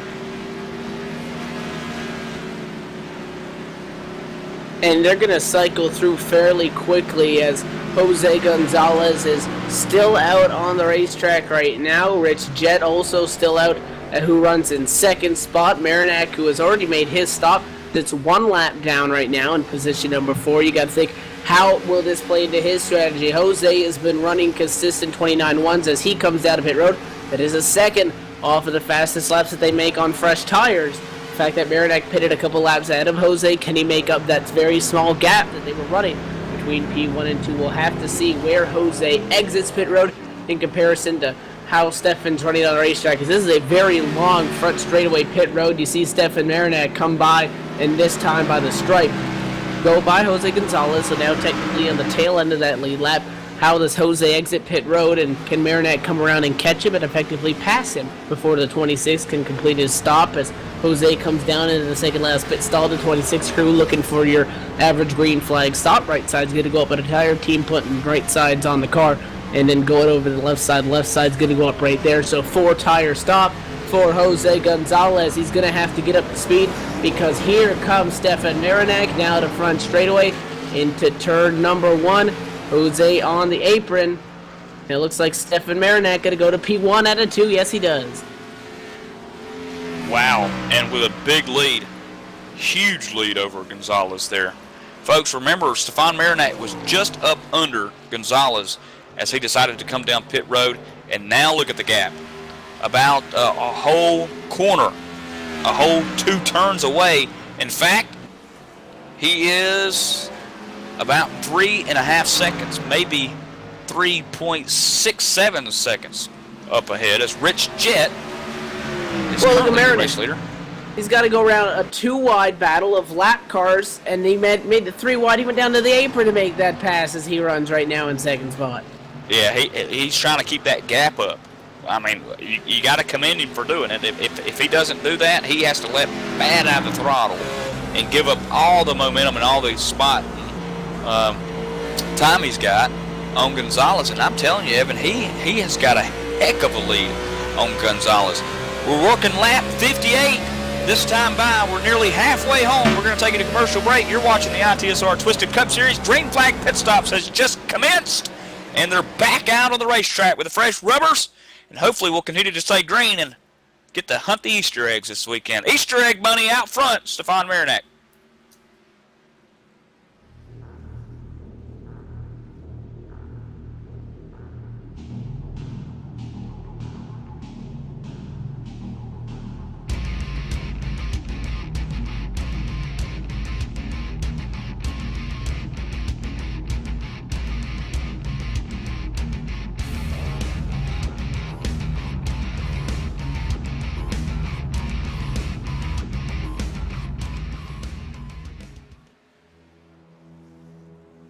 And they're going to cycle through fairly quickly as Jose Gonzalez is still out on the racetrack right now. Rich Jett also still out, who runs in 2nd spot. Maradak, who has already made his stop, that's 1 lap down right now in position number 4. You got to think, how will this play into his strategy? Jose has been running consistent 29.1s as he comes down to pit road. That is a 2nd off of the fastest laps that they make on fresh tires. The fact that Maradak pitted a couple laps ahead of Jose, can he make up that very small gap that they were running between P1 and 2? We'll have to see where Jose exits pit road in comparison to how Stefan's running on the racetrack, because this is a very long front straightaway pit road. You see Stefan Maradak come by, and this time by the stripe, go by Jose Gonzalez, so now technically on the tail end of that lead lap. How does Jose exit pit road, and can Maradak come around and catch him and effectively pass him before the 26 can complete his stop as Jose comes down into the second last pit stall? The 26 crew looking for your average green flag stop. Right side's going to go up an entire team putting right sides on the car and then going over to the left side. Left side's going to go up right there. So 4-tire stop for Jose Gonzalez. He's going to have to get up to speed because here comes Stefan Maradak now to front straightaway into turn number 1. Jose on the apron. It looks like Stefan Maradak going to go to P1 out of 2. Yes, he does.
Wow, and with a big lead, huge lead over Gonzalez there. Folks, remember, Stefan Maradak was just up under Gonzalez as he decided to come down pit road, and now look at the gap. About a whole corner, a whole 2 turns away. In fact, he is about 3.5 seconds, maybe 3.67 seconds up ahead as Rich Jett is currently the race leader.
He's got to go around a 2-wide battle of lap cars, and he made the 3-wide. He went down to the apron to make that pass as he runs right now in 2nd spot.
Yeah, he's trying to keep that gap up. I mean, you got to commend him for doing it. If he doesn't do that, he has to let bad out of the throttle and give up all the momentum and all the spot time he's got on Gonzalez. And I'm telling you, Evan, he has got a heck of a lead on Gonzalez. We're working lap 58. This time by, we're nearly halfway home. We're going to take a commercial break. You're watching the ITSR Twisted Cup Series. Green Flag Pit Stops has just commenced, and they're back out on the racetrack with the fresh rubbers, and hopefully we'll continue to stay green. And get to hunt the Easter eggs this weekend. Easter egg bunny out front, Stefan Marinak.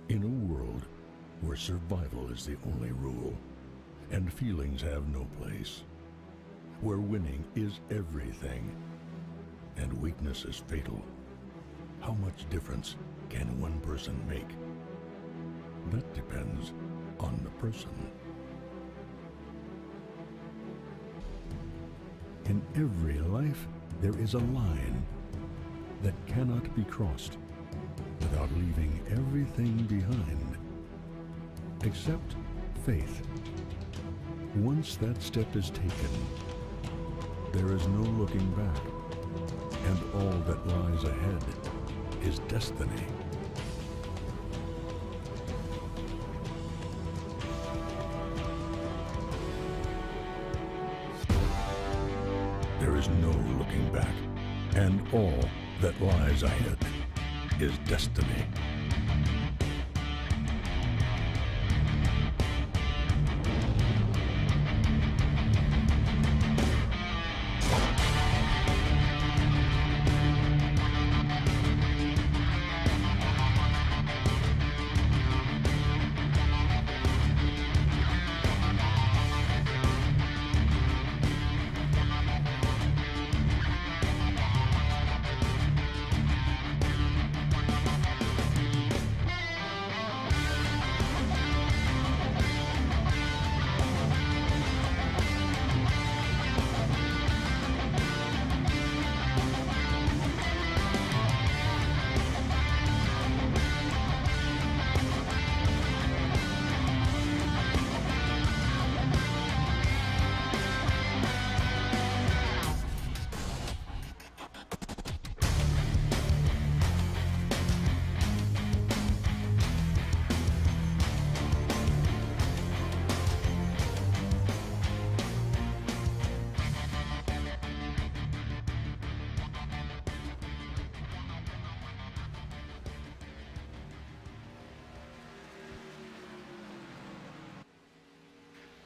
In a world where survival is the only rule and feelings have no place, where winning is everything and weakness is fatal, how much difference can one person make? That depends on the person. In every life, there is a line that cannot be crossed without leaving everything behind, except faith. Once that step is taken, there is no looking back, and all that lies ahead is destiny. There is no looking back, and all that lies ahead is destiny.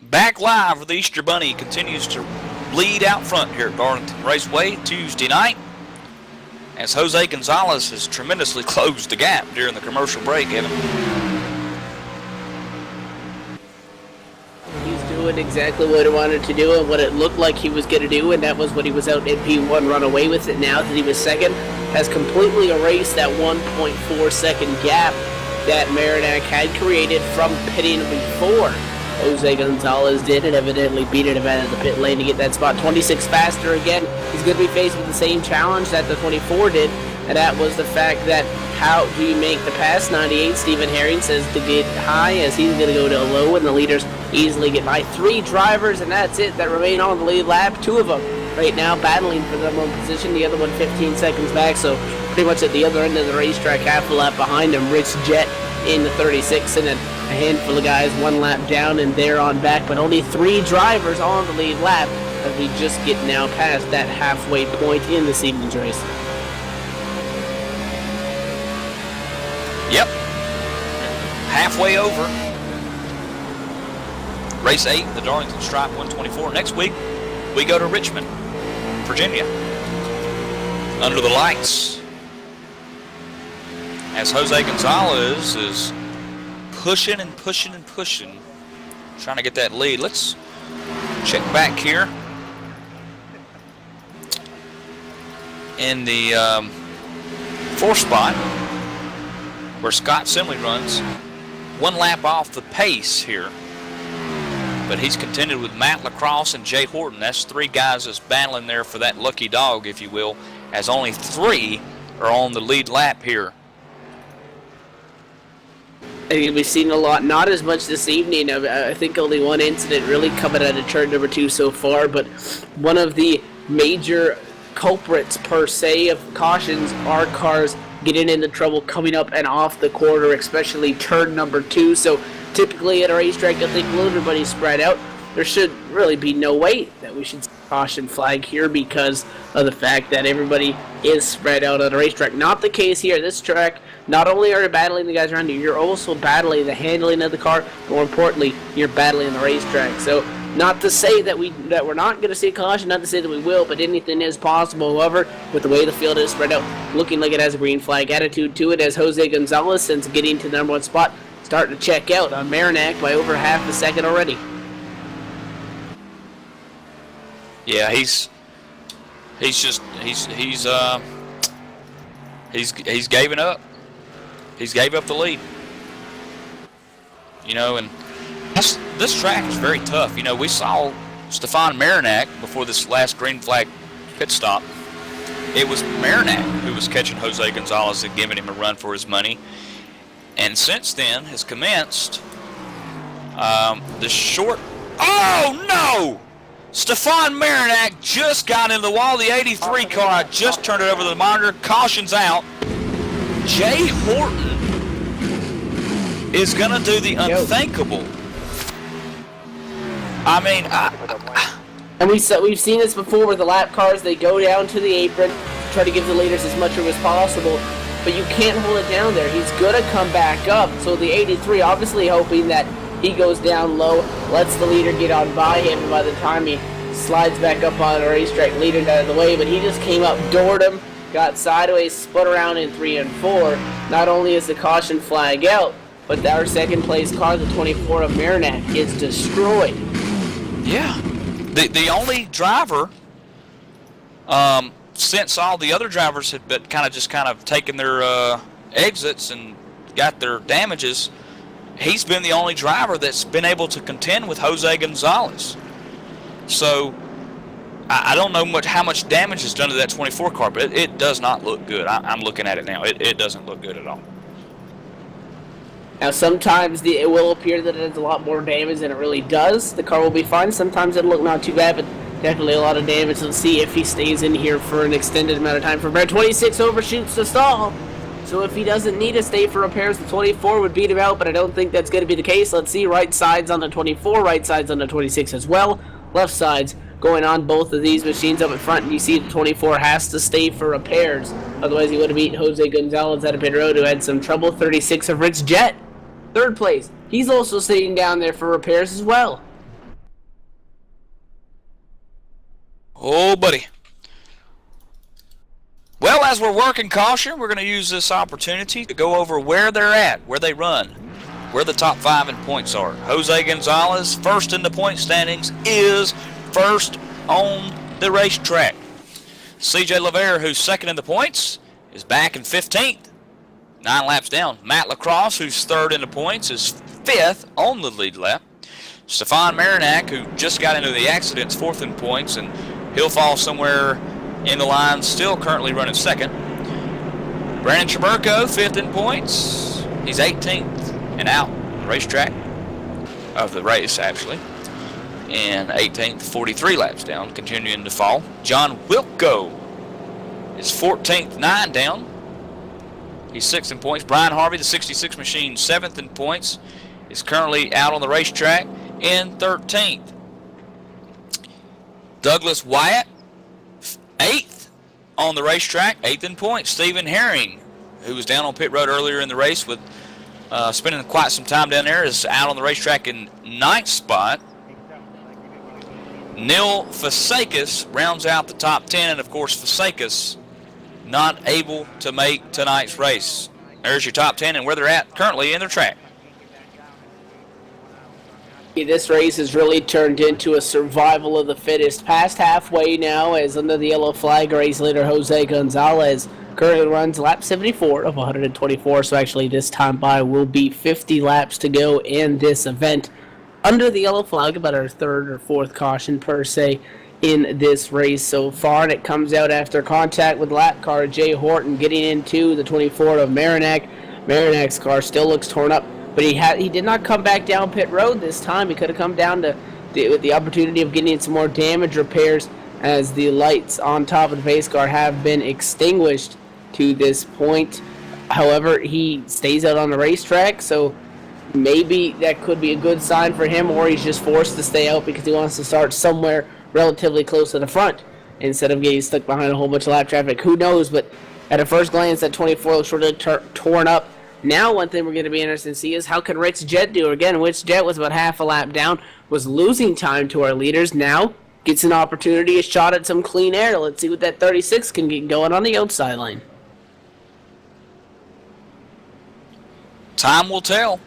Back live with the Easter Bunny continues to lead out front here at Darlington Raceway Tuesday night, as Jose Gonzalez has tremendously closed the gap during the commercial break, Evan.
He's doing exactly what he wanted to do and what it looked like he was going to do, and that was what he was out in P1, run away with it. Now that he was second, has completely erased that 1.4 second gap that Marinak had created from pitting before Jose Gonzalez did, and evidently beat it out of the pit lane to get that spot 26 faster again. He's going to be faced with the same challenge that the 24 did, and that was the fact that how do you make the pass? 98, Stephen Herring says to get high, as he's going to go to low, and the leaders easily get by. 3 drivers, and that's it, that remain on the lead lap. 2 of them right now battling for the number 1 position, the other one 15 seconds back, so pretty much at the other end of the racetrack, half a lap behind him. Rich Jett in the 36, and then a handful of guys 1 lap down and they're on back, but only 3 drivers on the lead lap as we just get now past that halfway point in this evening's race.
Yep. Halfway over. Race 8, the Darlington Stripe 124. Next week, we go to Richmond, Virginia. Under the lights, as Jose Gonzalez is pushing and pushing and pushing, trying to get that lead. Let's check back here in the 4th spot, where Scott Simley runs. 1 lap off the pace here, but he's contended with Matt LaCrosse and Jay Horton. That's 3 guys that's battling there for that lucky dog, if you will, as only 3 are on the lead lap here.
I think we've seen a lot, not as much this evening. I think only 1 incident really coming out of turn number 2 so far, but one of the major culprits per se of cautions are cars getting into trouble coming up and off the quarter, especially turn number 2. So typically at a racetrack, you'll think, well, everybody's spread out. There should really be no way that we should see a caution flag here because of the fact that everybody is spread out at a racetrack. Not the case here. This track, not only are you battling the guys around you, you're also battling the handling of the car. More importantly, you're battling the racetrack. So not to say that we're not going to see a caution, not to say that we will, but anything is possible. However, with the way the field is spread out, looking like it has a green flag attitude to it, as Jose Gonzalez, since getting to the number 1 spot, starting to check out on Marinac by over half a second already.
Yeah, he's giving up. He's gave up the lead. You know, and this track is very tough. You know, we saw Stefan Marinac before this last green flag pit stop. It was Marinac who was catching Jose Gonzalez and giving him a run for his money. And since then has commenced the short... Oh, no! Stefan Marinac just got into the wall. The 83 car, I just turned it over to the monitor. Caution's out. Jay Horton is going to do the unthinkable. I mean,
and we've seen this before with the lap cars. They go down to the apron, try to give the leaders as much room as possible, but you can't hold it down there. He's going to come back up. So the 83 obviously hoping that he goes down low, lets the leader get on by him, and by the time he slides back up on the racetrack, leader out of the way, but he just came up, doored him, got sideways, spun around in 3 and 4. Not only is the caution flag out, but our second place car, the 24 of Marinac, is destroyed.
Yeah. The only driver, since all the other drivers had been kind of taken their exits and got their damages, he's been the only driver that's been able to contend with Jose Gonzalez. So I don't know how much damage is done to that 24 car, but it does not look good. I'm looking at it now. It doesn't look good at all.
Now, sometimes it will appear that it has a lot more damage than it really does. The car will be fine. Sometimes it'll look not too bad, but definitely a lot of damage. Let's see if he stays in here for an extended amount of time. For Brad, 26 overshoots the stall. So if he doesn't need to stay for repairs, the 24 would beat him out, but I don't think that's going to be the case. Let's see, right sides on the 24, right sides on the 26 as well. Left sides going on both of these machines up in front, and you see the 24 has to stay for repairs. Otherwise, he would have beaten Jose Gonzalez out of pit road, who had some trouble. 36 of Rich Jett, third place. He's also sitting down there for repairs as well.
Oh, buddy. Well, as we're working caution, we're going to use this opportunity to go over where they're at, where they run, where the top 5 in points are. Jose Gonzalez, first in the point standings, is first on the racetrack. CJ Lavere, who's second in the points, is back in 15th, 9 laps down. Matt Lacrosse, who's third in the points, is 5th on the lead lap. Stefan Marinac, who just got into the accident, is 4th in points, and he'll fall somewhere in the line, still currently running second. Brandon Chaburko, 5th in points. He's 18th and out racetrack of the race, actually. And 18th, 43 laps down, continuing to fall. John Wilco is 14th, 9 down. He's 6th in points. Brian Harvey, the 66 machine, 7th in points, is currently out on the racetrack in 13th. Douglas Wyatt, 8th on the racetrack, 8th in points. Stephen Herring, who was down on pit road earlier in the race with spending quite some time down there, is out on the racetrack in 9th spot. Neil Fasakis rounds out the top 10, and of course Fasakis not able to make tonight's race. There's your top 10 and where they're at currently in their track.
This race has really turned into a survival of the fittest. Past halfway now, as under the yellow flag, race leader Jose Gonzalez currently runs lap 74 of 124, so actually this time by will be 50 laps to go in this event. Under the yellow flag, about our 3rd or 4th caution per se in this race so far, and it comes out after contact with lap car Jay Horton getting into the 24 of Marinac. Marinac's car still looks torn up, but he did not come back down pit road this time. He could have come down with the opportunity of getting some more damage repairs as the lights on top of the pace car have been extinguished to this point. However, he stays out on the racetrack, so maybe that could be a good sign for him, or he's just forced to stay out because he wants to start somewhere relatively close to the front instead of getting stuck behind a whole bunch of lap traffic. Who knows, but at a first glance, that 24 looks really torn up. Now, one thing we're going to be interested to see is how can Rich Jet do? Again, Rich Jet was about half a lap down, was losing time to our leaders. Now gets an opportunity, a shot at some clean air. Let's see what that 36 can get going on the outside line.
Time will tell.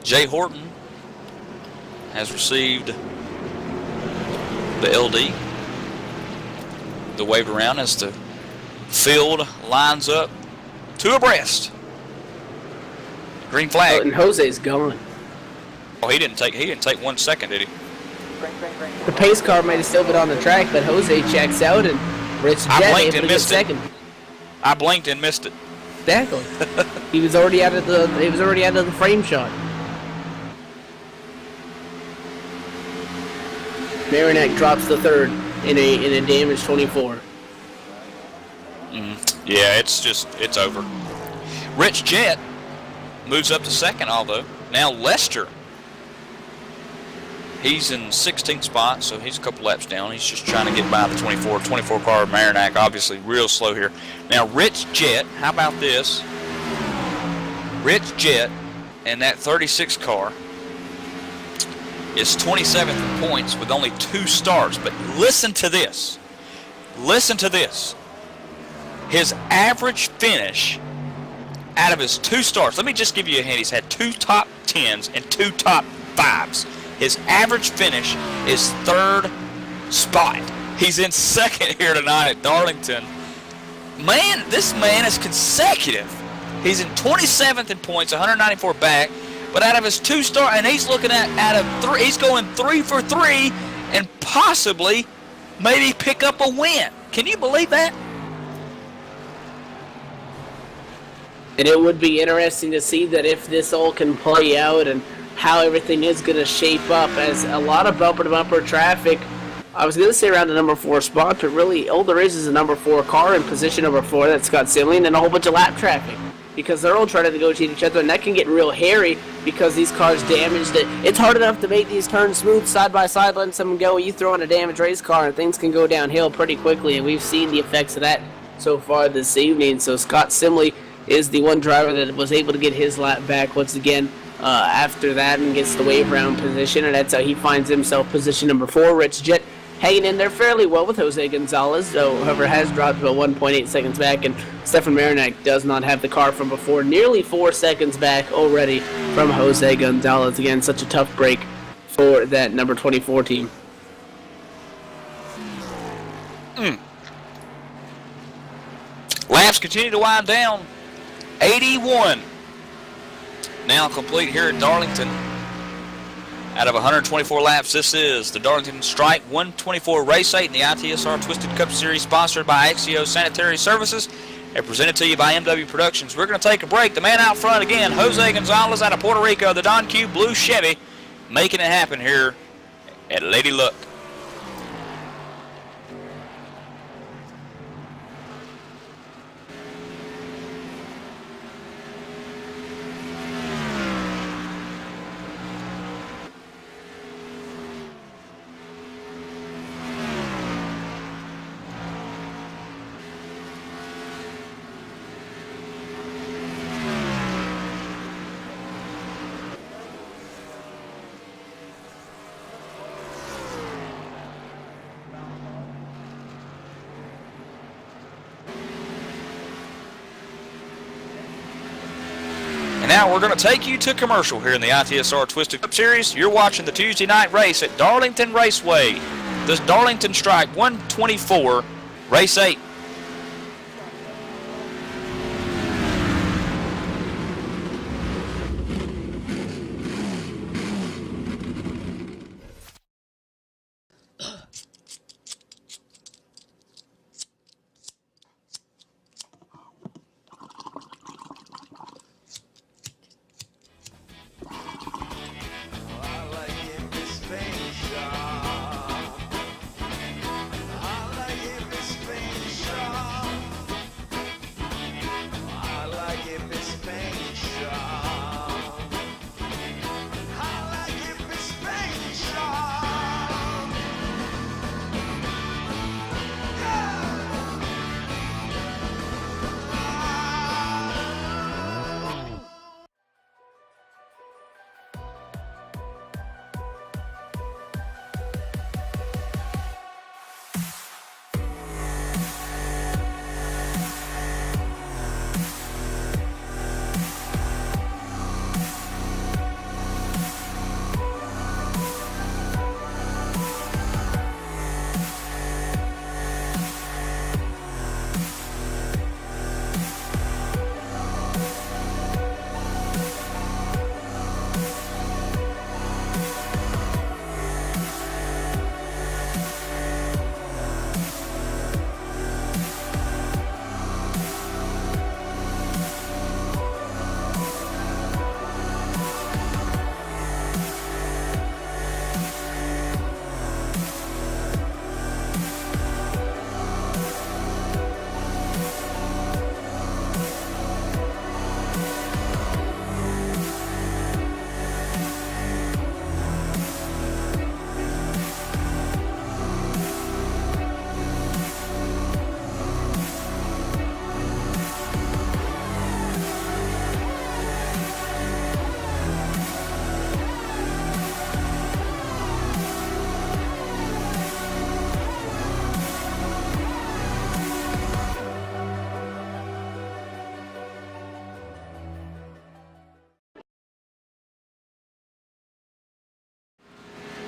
Jay Horton has received the LD. The wave around as the field lines up two abreast. Green flag.
Oh, and Jose's gone.
Oh, he didn't take 1 second, did he?
The pace car might have still been on the track, but Jose checks out and Rich Jet able to get second.
I blinked and missed it.
Exactly. he was already out of the frame shot. Marinak drops the third in a damaged 24.
Yeah, it's over. Rich Jet moves up to second, although now Lester. He's in 16th spot, so he's a couple laps down. He's just trying to get by the 24 car. Marinak obviously real slow here. Now Rich Jet, how about this? Rich Jet and that 36 car is 27th in points with only 2 starts. But listen to this. Listen to this. His average finish out of his 2 starts, let me just give you a hint. He's had 2 top 10s and 2 top 5s. His average finish is 3rd spot. He's in 2nd here tonight at Darlington. Man, this man is consecutive. He's in 27th in points, 194 back. But out of his 2 start, and he's looking at out of 3, he's going 3 for 3, and possibly maybe pick up a win. Can you believe that?
And it would be interesting to see that if this all can play out and how everything is going to shape up, as a lot of bumper-to-bumper traffic. I was going to say around the number 4 spot, but really all there is a number 4 car in position number 4, that's Scott Simley, and a whole bunch of lap traffic. Because they're all trying to negotiate each other, and that can get real hairy because these cars damaged it. It's hard enough to make these turns smooth side by side, letting someone go. You throw in a damaged race car, and things can go downhill pretty quickly, and we've seen the effects of that so far this evening. So Scott Simley is the one driver that was able to get his lap back once again after that and gets the wave round position, and that's how he finds himself position number 4. Rich Jet hanging in there fairly well with Jose Gonzalez, however has dropped about 1.8 seconds back, and Stefan Marinak does not have the car from before, nearly 4 seconds back already from Jose Gonzalez. Again, such a tough break for that number 24 team.
Laps continue to wind down. 81 now complete here at Darlington. Out of 124 laps, this is the Darlington Strike 124 Race 8 in the ITSR Twisted Cup Series, sponsored by Axio Sanitary Services and presented to you by MW Productions. We're going to take a break. The man out front again, Jose Gonzalez out of Puerto Rico, the Don Q Blue Chevy, making it happen here at Lady Luck. And now we're going to take you to commercial here in the ITSR Twisted Cup Series. You're watching the Tuesday night race at Darlington Raceway. This Darlington Strike 124 Race 8.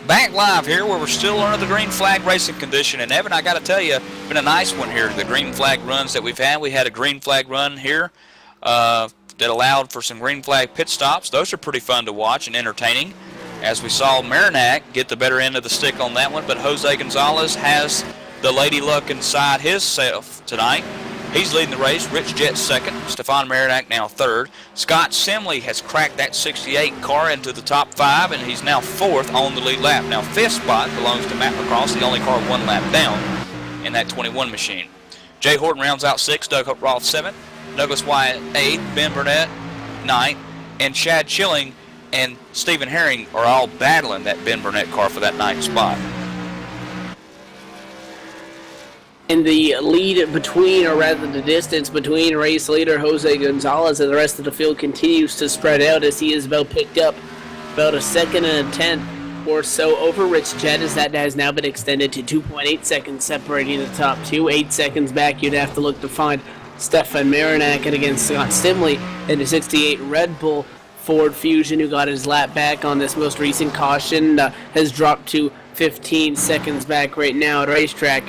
Back live here where we're still under the green flag racing condition. And Evan, I got to tell you, it's been a nice one here. The green flag runs that we've had. We had a green flag run here that allowed for some green flag pit stops. Those are pretty fun to watch and entertaining. As we saw Marinac get the better end of the stick on that one, but Jose Gonzalez has the lady luck inside himself tonight. He's leading the race. Rich Jett second. Stefan Marinac now third. Scott Simley has cracked that 68 car into the top 5, and he's now fourth on the lead lap. Now, fifth spot belongs to Matt LaCrosse, the only car 1 lap down in that 21 machine. Jay Horton rounds out 6th. Doug Roth 7th. Douglas Wyatt 8th. Ben Burnett 9th. And Chad Chilling and Stephen Herring are all battling that Ben Burnett car for that 9th spot.
And the lead between, or rather the distance between race leader Jose Gonzalez and the rest of the field continues to spread out as he is about picked up about a second and a tenth or so over Rich Jett, as that has now been extended to 2.8 seconds separating the top 2. 8 seconds back, you'd have to look to find Stefan Marinac, and against Scott Simley in the 68 Red Bull Ford Fusion, who got his lap back on this most recent caution, has dropped to 15 seconds back right now at racetrack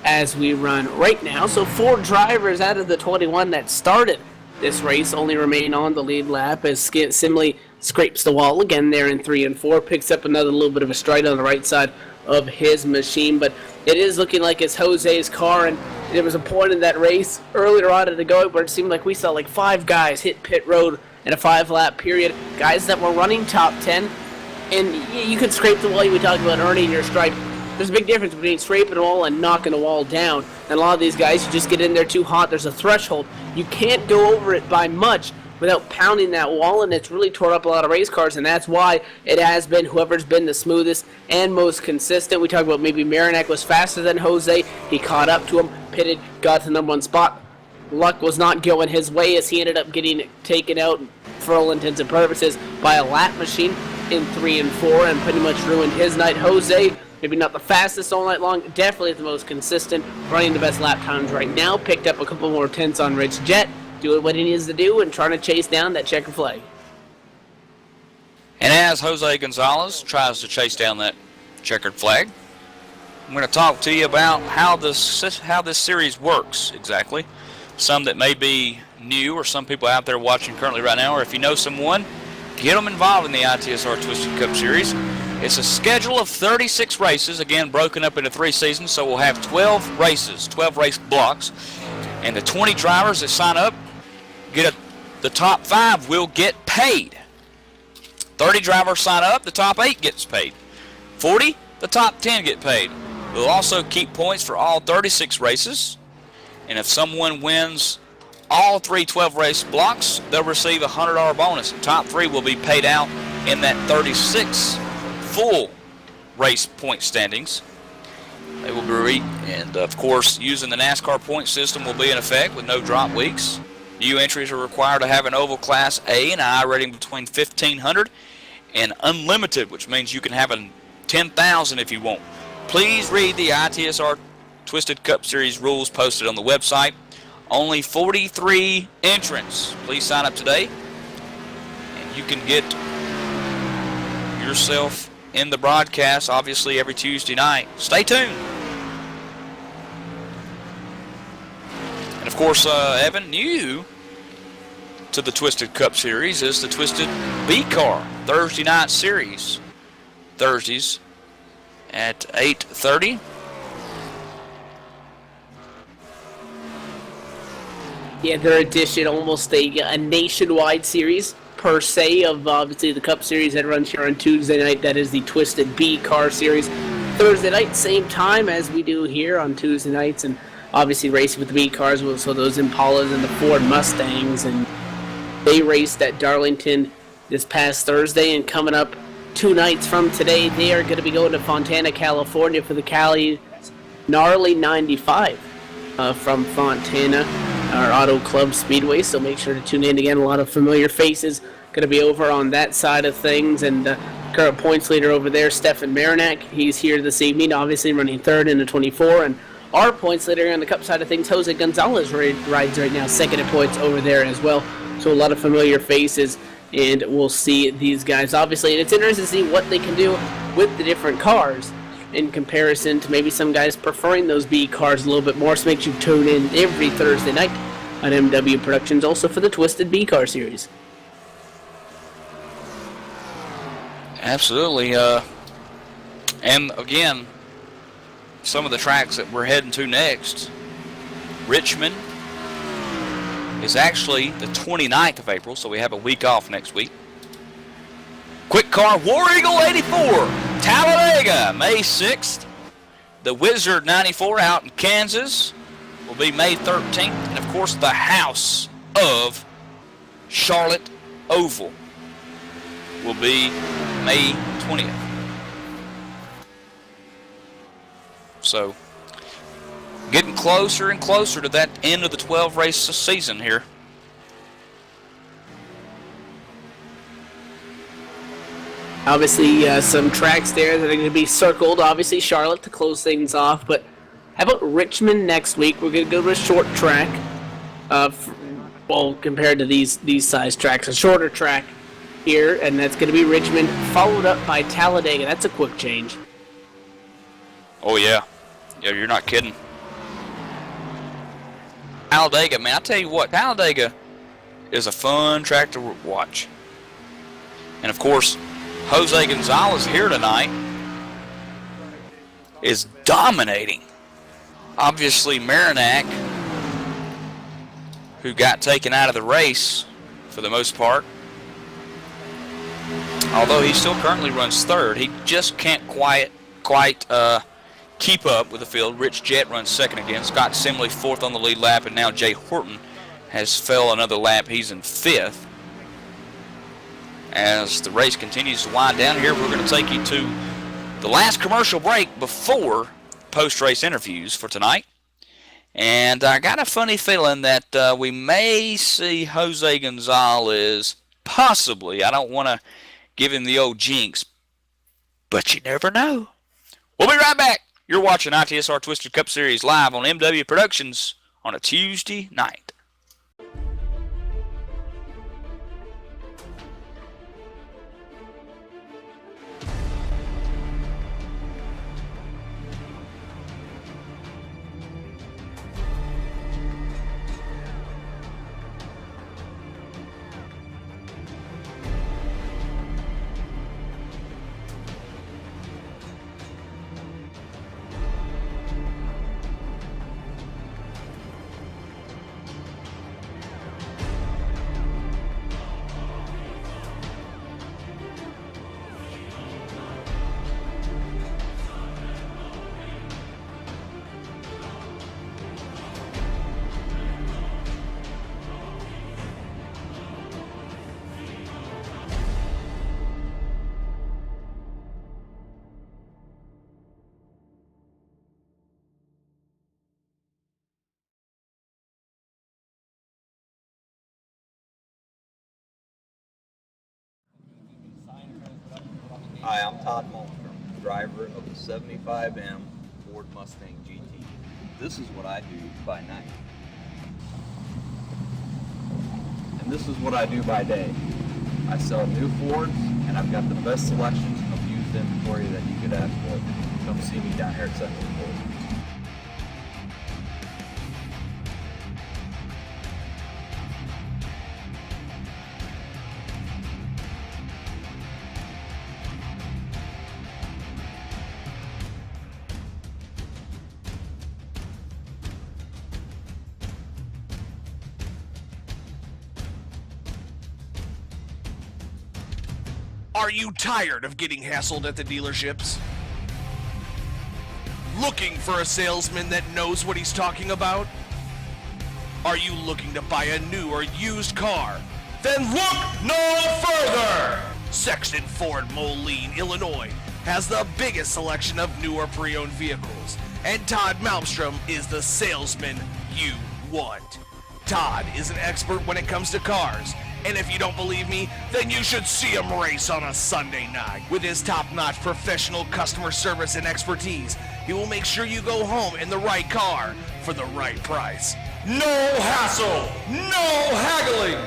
as we run right now. So 4 drivers out of the 21 that started this race only remain on the lead lap as Simley scrapes the wall again there in 3 and 4, picks up another little bit of a stride on the right side of his machine, but it is looking like it's Jose's car, and there was a point in that race earlier on in the going where it seemed like we saw like 5 guys hit pit road in a 5-lap period, guys that were running top 10, and you could scrape the wall. You would talk about earning your stripe. There's a big difference between scraping a wall and knocking a wall down. And a lot of these guys, you just get in there too hot. There's a threshold. You can't go over it by much without pounding that wall, and it's really torn up a lot of race cars, and that's why it has been whoever's been the smoothest and most consistent. We talked about maybe Marinac was faster than Jose. He caught up to him, pitted, got to the number 1 spot. Luck was not going his way as he ended up getting taken out for all intents and purposes by a lap machine in 3 and 4 and pretty much ruined his night. Jose, maybe not the fastest all night long, definitely the most consistent, running the best lap times right now. Picked up a couple more tenths on Rich Jett, doing what he needs to do and trying to chase down that checkered flag.
And as Jose Gonzalez tries to chase down that checkered flag, I'm going to talk to you about how this series works exactly. Some that may be new, or some people out there watching currently right now, or if you know someone, get them involved in the ITSR Twisted Cup Series. It's a schedule of 36 races, again broken up into 3 seasons, so we'll have 12 races, 12 race blocks, and the 20 drivers that sign up the top 5 will get paid. 30 drivers sign up, the top 8 gets paid. 40, the top 10 get paid. We'll also keep points for all 36 races, and if someone wins all 3 12-race blocks, they'll receive a $100 bonus. The top 3 will be paid out in that 36 full race point standings. They will be, and of course, using the NASCAR point system will be in effect with no drop weeks. New entries are required to have an Oval Class A and I rating between 1,500 and unlimited, which means you can have a 10,000 if you want. Please read the ITSR Twisted Cup Series rules posted on the website. Only 43 entrants. Please sign up today, and you can get yourself in the broadcast, obviously, every Tuesday night. Stay tuned. And, of course, Evan, new to the Twisted Cup Series is the Twisted B Car Thursday night series. Thursdays at 8:30.
Yeah, their edition, almost a nationwide series per se of obviously the Cup Series that runs here on Tuesday night. That is the Twisted B Car Series. Thursday night, same time as we do here on Tuesday nights, and obviously racing with the B cars, so those Impalas and the Ford Mustangs, and they raced at Darlington this past Thursday, and coming up 2 nights from today, they are going to be going to Fontana, California for the Cali Gnarly 95 from Fontana, our Auto Club Speedway, so make sure to tune in again. A lot of familiar faces going to be over on that side of things, and current points leader over there, Stefan Marinac, he's here this evening, obviously running 3rd in the 24, and our points leader on the Cup side of things, Jose Gonzalez, rides right now 2nd in points over there as well, so a lot of familiar faces, and we'll see these guys, obviously, and it's interesting to see what they can do with the different cars in comparison to maybe some guys preferring those B cars a little bit more. So makes you tune in every Thursday night on MW Productions, also for the Twisted B Car Series.
Absolutely. And again, some of the tracks that we're heading to next. Richmond is actually the 29th of April, so we have a week off next week. Quick Car War Eagle 84, Talladega, May 6th. The Wizard 94 out in Kansas will be May 13th. And, of course, the House of Charlotte Oval will be May 20th. So, getting closer and closer to that end of the 12-race season here.
Obviously, some tracks there that are going to be circled. Obviously, Charlotte to close things off. But how about Richmond next week? We're going to go to a short track. Compared to these size tracks, a shorter track here, and that's going to be Richmond, followed up by Talladega. That's a quick change.
Oh, yeah. Yeah, you're not kidding. Talladega, man, I tell you what, Talladega is a fun track to watch. And, of course, Jose Gonzalez here tonight is dominating. Obviously, Marinac, who got taken out of the race for the most part, although he still currently runs third, he just can't quite keep up with the field. Rich Jett runs second again. Scott Simley fourth on the lead lap, and now Jay Horton has fell another lap. He's in fifth. As the race continues to wind down here, we're going to take you to the last commercial break before post-race interviews for tonight. And I got a funny feeling that we may see Jose Gonzalez possibly. I don't want to give him the old jinx, but you never know. We'll be right back. You're watching ITSR Twisted Cup Series live on MW Productions on a Tuesday night.
Hi, I'm Todd Malmstrom, driver of the 75M Ford Mustang GT. This is what I do by night. And this is what I do by day. I sell new Fords, and I've got the best selection of used inventory that you could ask for. Come see me down here at Central Ford.
Are you tired of getting hassled at the dealerships? Looking for a salesman that knows what he's talking about? Are you looking to buy a new or used car? Then look no further! Sexton Ford Moline, Illinois has the biggest selection of new or pre-owned vehicles, and Todd Malmstrom is the salesman you want. Todd is an expert when it comes to cars, and if you don't believe me, then you should see him race on a Sunday night. With his top-notch professional customer service and expertise, he will make sure you go home in the right car for the right price. No hassle, no haggling.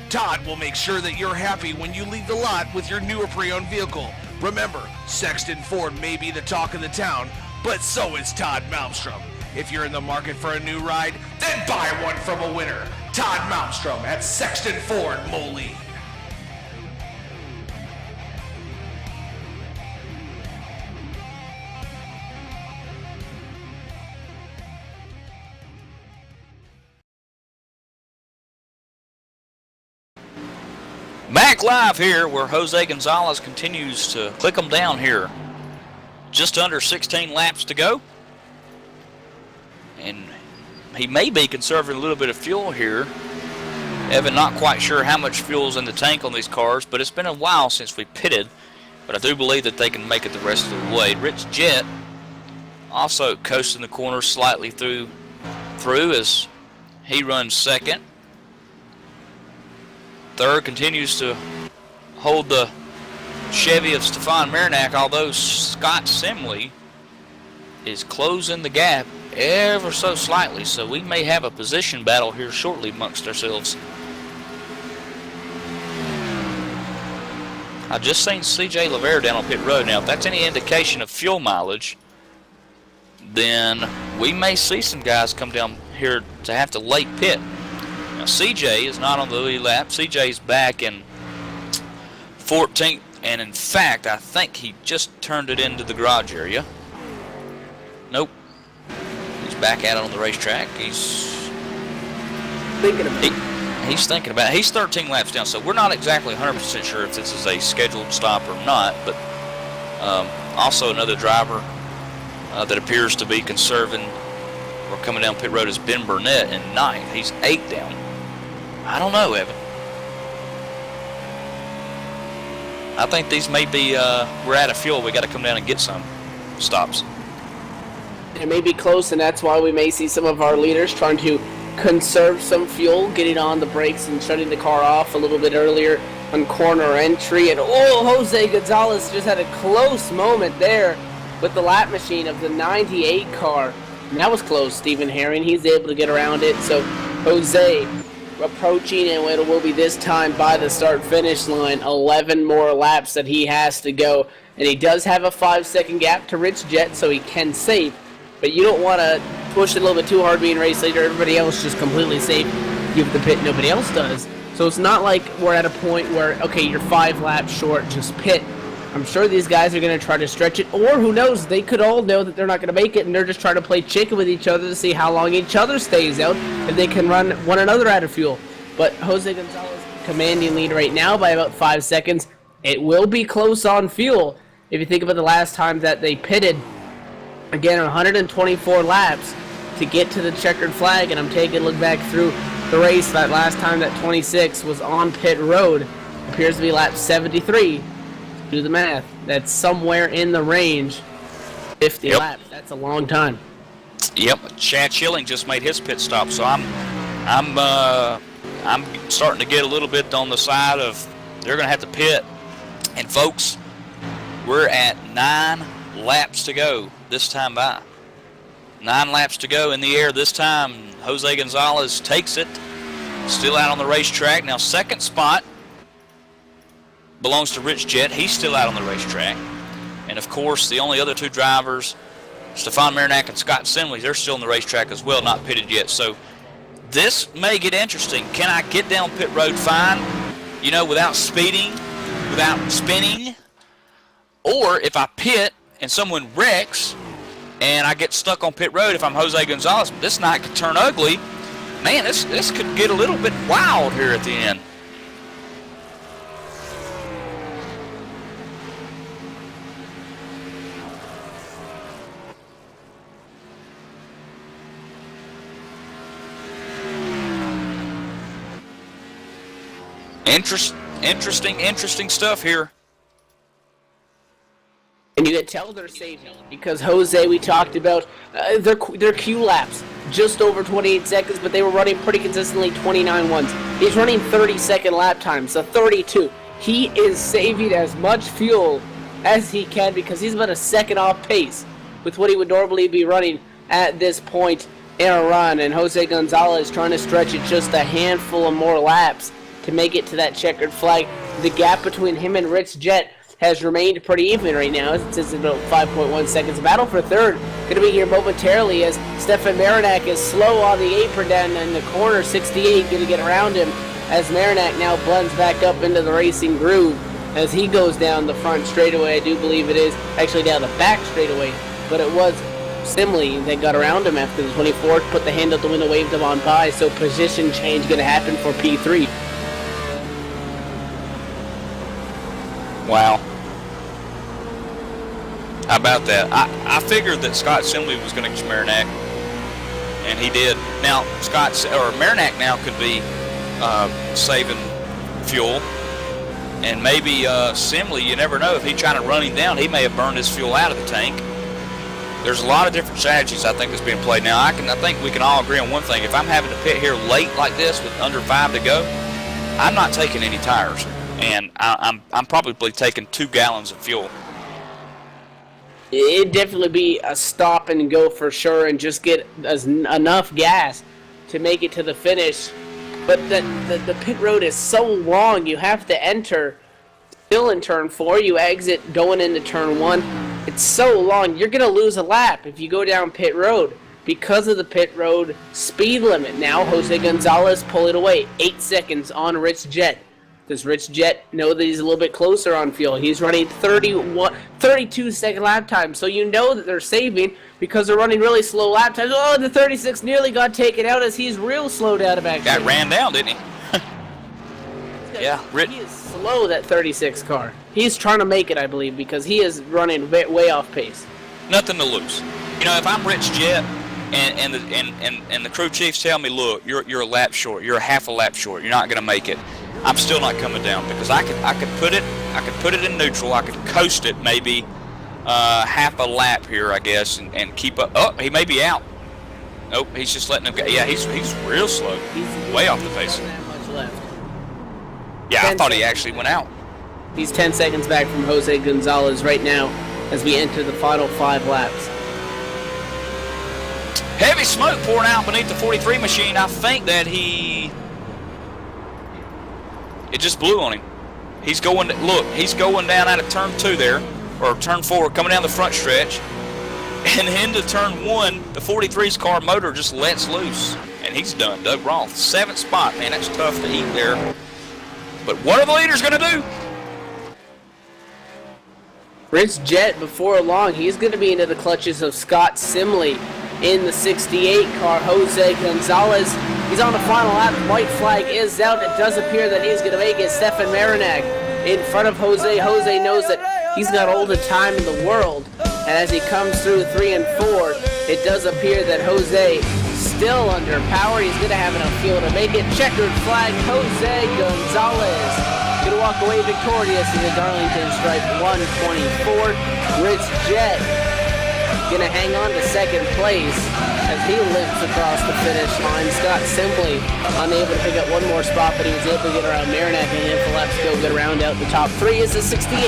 Todd will make sure that you're happy when you leave the lot with your new or pre-owned vehicle. Remember, Sexton Ford may be the talk of the town, but so is Todd Malmstrom. If you're in the market for a new ride, then buy one from a winner. Todd Malmstrom at Sexton Ford, Moline.
Back live here where Jose Gonzalez continues to click them down here. Just under 16 laps to go. And he may be conserving a little bit of fuel here. Evan, not quite sure how much fuel's in the tank on these cars, but it's been a while since we pitted. But I do believe that they can make it the rest of the way. Rich Jett also coasting the corner slightly through as he runs second. Third continues to hold the Chevy of Stefan Marinac, although Scott Simley is closing the gap ever so slightly, so we may have a position battle here shortly amongst ourselves. I just seen CJ Lavere down on pit road. Now, if that's any indication of fuel mileage, then we may see some guys come down here to have to late pit. Now, CJ is not on the lead lap. CJ's back in 14th, and in fact, I think he just turned it into the garage area. Nope. He's back out on the racetrack. He's
Thinking about it.
He's thinking about it. He's 13 laps down, so we're not exactly 100% sure if this is a scheduled stop or not, but also another driver that appears to be conserving or coming down pit road is Ben Burnett in 9th. He's 8 down. I don't know, Evan. I think these may be, we're out of fuel. We got to come down and get some stops.
It may be close, and that's why we may see some of our leaders trying to conserve some fuel, getting on the brakes and shutting the car off a little bit earlier on corner entry. And Jose Gonzalez just had a close moment there with the lap machine of the 98 car. And that was close, Stephen Herring. He's able to get around it. So Jose approaching, and it will be this time by the start-finish line. 11 more laps that he has to go. And he does have a 5-second gap to Rich Jett, so he can save. But you don't want to push it a little bit too hard being race leader. Everybody else just completely safe. Give the pit, nobody else does. So it's not like we're at a point where, okay, you're 5 laps short, just pit. I'm sure these guys are going to try to stretch it. Or who knows, they could all know that they're not going to make it, and they're just trying to play chicken with each other to see how long each other stays out, if they can run one another out of fuel. But Jose Gonzalez commanding lead right now by about 5 seconds. It will be close on fuel. If you think about the last time that they pitted, again, 124 laps to get to the checkered flag, and I'm taking a look back through the race. That last time that 26 was on pit road appears to be lap 73. Do the math. That's somewhere in the range. 50 laps. That's a long time.
Yep. Chad Schilling just made his pit stop, so I'm starting to get a little bit on the side of they're going to have to pit. And folks, we're at 9 laps to go this time by. 9 laps to go in the air this time. Jose Gonzalez takes it. Still out on the racetrack. Now, second spot belongs to Rich Jett. He's still out on the racetrack. And, of course, the only other 2 drivers, Stefan Marinac and Scott Simley, they're still on the racetrack as well, not pitted yet. So this may get interesting. Can I get down pit road fine, without speeding, without spinning? Or if I pit and someone wrecks and I get stuck on pit road, if I'm Jose Gonzalez, this night could turn ugly. Man, this could get a little bit wild here at the end. Interesting stuff here.
And you can tell they're saving because Jose, we talked about their Q laps just over 28 seconds, but they were running pretty consistently 29 ones. He's running 30-second lap times, so 32. He is saving as much fuel as he can because he's about a second off pace with what he would normally be running at this point in a run. And Jose Gonzalez trying to stretch it just a handful of more laps to make it to that checkered flag. The gap between him and Rich Jett has remained pretty even right now. It says about 5.1 seconds. Battle for third going to be here momentarily as Stefan Marinak is slow on the apron down in the corner. 68 going to get around him as Marinak now blends back up into the racing groove as he goes down the front straightaway. I do believe it is actually down the back straightaway, but it was Simley that got around him after the 24th, put the hand out the window, waved him on by, so position change going to happen for P3.
Wow. How about that? I figured that Scott Simley was going to get Marinak, and he did. Now, Marinak now could be saving fuel, and maybe Simley, you never know, if he tried to run him down, he may have burned his fuel out of the tank. There's a lot of different strategies I think that's being played. Now, I think we can all agree on one thing. If I'm having to pit here late like this with under 5 to go, I'm not taking any tires, and I'm probably taking 2 gallons of fuel.
It'd definitely be a stop and go for sure and just get enough gas to make it to the finish. But the pit road is so long, you have to enter still in turn 4, you exit going into turn 1. It's so long, you're going to lose a lap if you go down pit road because of the pit road speed limit. Now Jose Gonzalez pulling away, 8 seconds on Rich Jet. Does Rich Jet know that he's a little bit closer on fuel? He's running 32-second lap time, so you know that they're saving because they're running really slow lap times. Oh, the 36 nearly got taken out as he's real slowed out of action.
Got ran down, didn't he? Yeah,
He is slow, that 36 car. He's trying to make it, I believe, because he is running way off pace.
Nothing to lose. You know, if I'm Rich Jet and the crew chiefs tell me, look, you're a lap short, you're a half a lap short, you're not going to make it, I'm still not coming down because I could put it in neutral. I could coast it maybe half a lap here, I guess, and keep up. Oh, he may be out. Nope, he's just letting him go. Yeah, he's real slow. He's way off the pace.
Not that much left.
Yeah, I thought he actually went out.
He's 10 seconds back from Jose Gonzalez right now as we enter the final 5 laps.
Heavy smoke pouring out beneath the 43 machine. I think that it just blew on him. He's going down out of turn 2 there, or turn 4, coming down the front stretch, and into turn 1, the 43's car motor just lets loose, and he's done. Doug Roth, 7th spot, man, that's tough to eat there. But what are the leaders going to do?
Rich Jet, before long, he's going to be into the clutches of Scott Simley in the 68 car. Jose Gonzalez, he's on the final lap. White flag is out. It does appear that he's going to make it. Stefan Marinak in front of Jose. Jose knows that he's got all the time in the world. And as he comes through 3 and 4, it does appear that Jose still under power. He's going to have enough fuel to make it. Checkered flag, Jose Gonzalez going to walk away victorious in the Darlington Stripe 124. Rich Jet going to hang on to second place as he limps across the finish line. Scott Simley unable to pick up one more spot, but he was able to get around Marinak and handful laps to go get around out the top 3 as the 68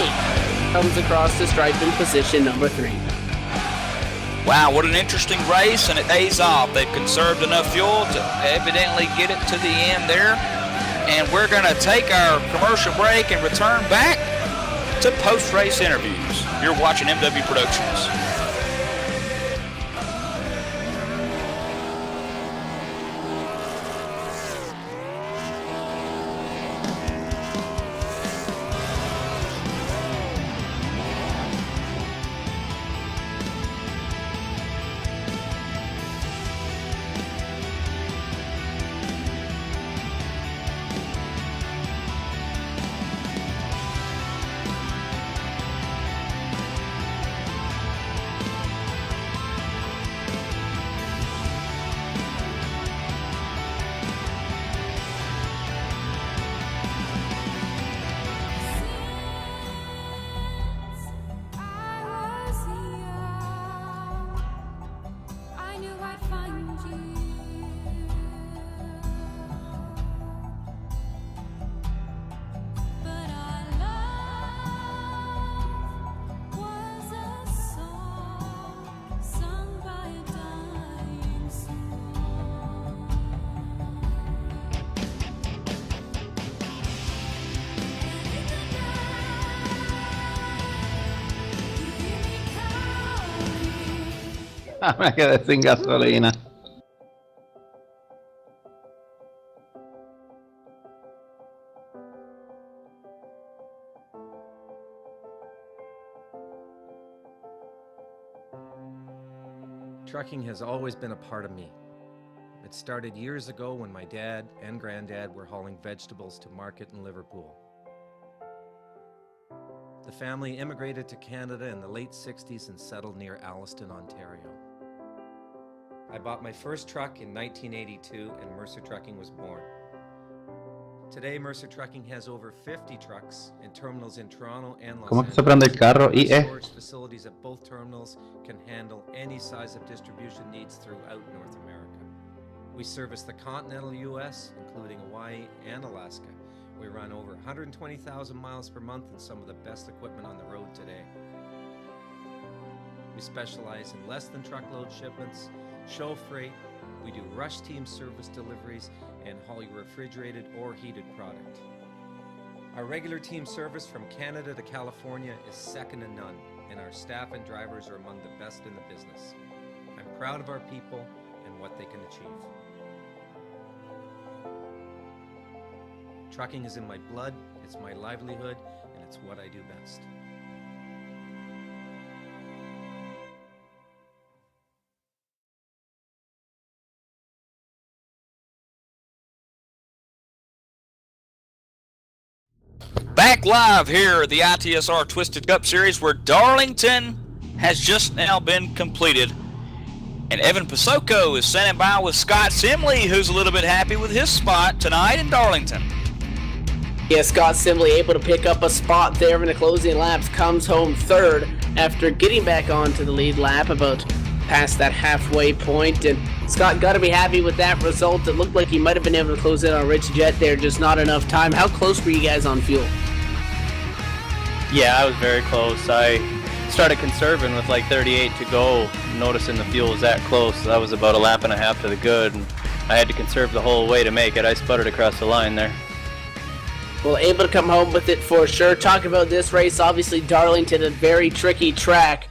comes across the stripe in position number 3.
Wow, what an interesting race, and it pays off. They've conserved enough fuel to evidently get it to the end there. And we're going to take our commercial break and return back to post-race interviews. You're watching MW Productions.
Me quedé sin gasolina.
Trucking has always been a part of me. It started years ago when my dad and granddad were hauling vegetables to market in Liverpool. The family immigrated to Canada in the late 60s and settled near Alliston, Ontario. I bought my first truck in 1982 and Mercer Trucking was born. Today, Mercer Trucking has over 50 trucks in terminals in Toronto and Los
¿Cómo
Angeles.
que se prende el carro?
Our
IE.
storage facilities at both terminals can handle any size of distribution needs throughout North America. We service the continental U.S., including Hawaii and Alaska. We run over 120,000 miles per month and some of the best equipment on the road today. We specialize in less than truckload shipments, show freight, we do rush team service deliveries, and haul your refrigerated or heated product. Our regular team service from Canada to California is second to none, and our staff and drivers are among the best in the business. I'm proud of our people and what they can achieve. Trucking is in my blood, it's my livelihood, and it's what I do best.
Back live here at the ITSR Twisted Cup Series, where Darlington has just now been completed. And Evan Pasoko is standing by with Scott Simley, who's a little bit happy with his spot tonight in Darlington.
Yeah, Scott Simley able to pick up a spot there in the closing laps, comes home third after getting back onto the lead lap about past that halfway point. And Scott got to be happy with that result. It looked like he might have been able to close in on Rich Jett there, just not enough time. How close were you guys on fuel?
Yeah, I was very close. I started conserving with like 38 to go, noticing the fuel was that close. That was about a lap and a half to the good, and I had to conserve the whole way to make it. I sputtered across the line there.
Well, able to come home with it for sure. Talk about this race. Obviously, Darlington, a very tricky track.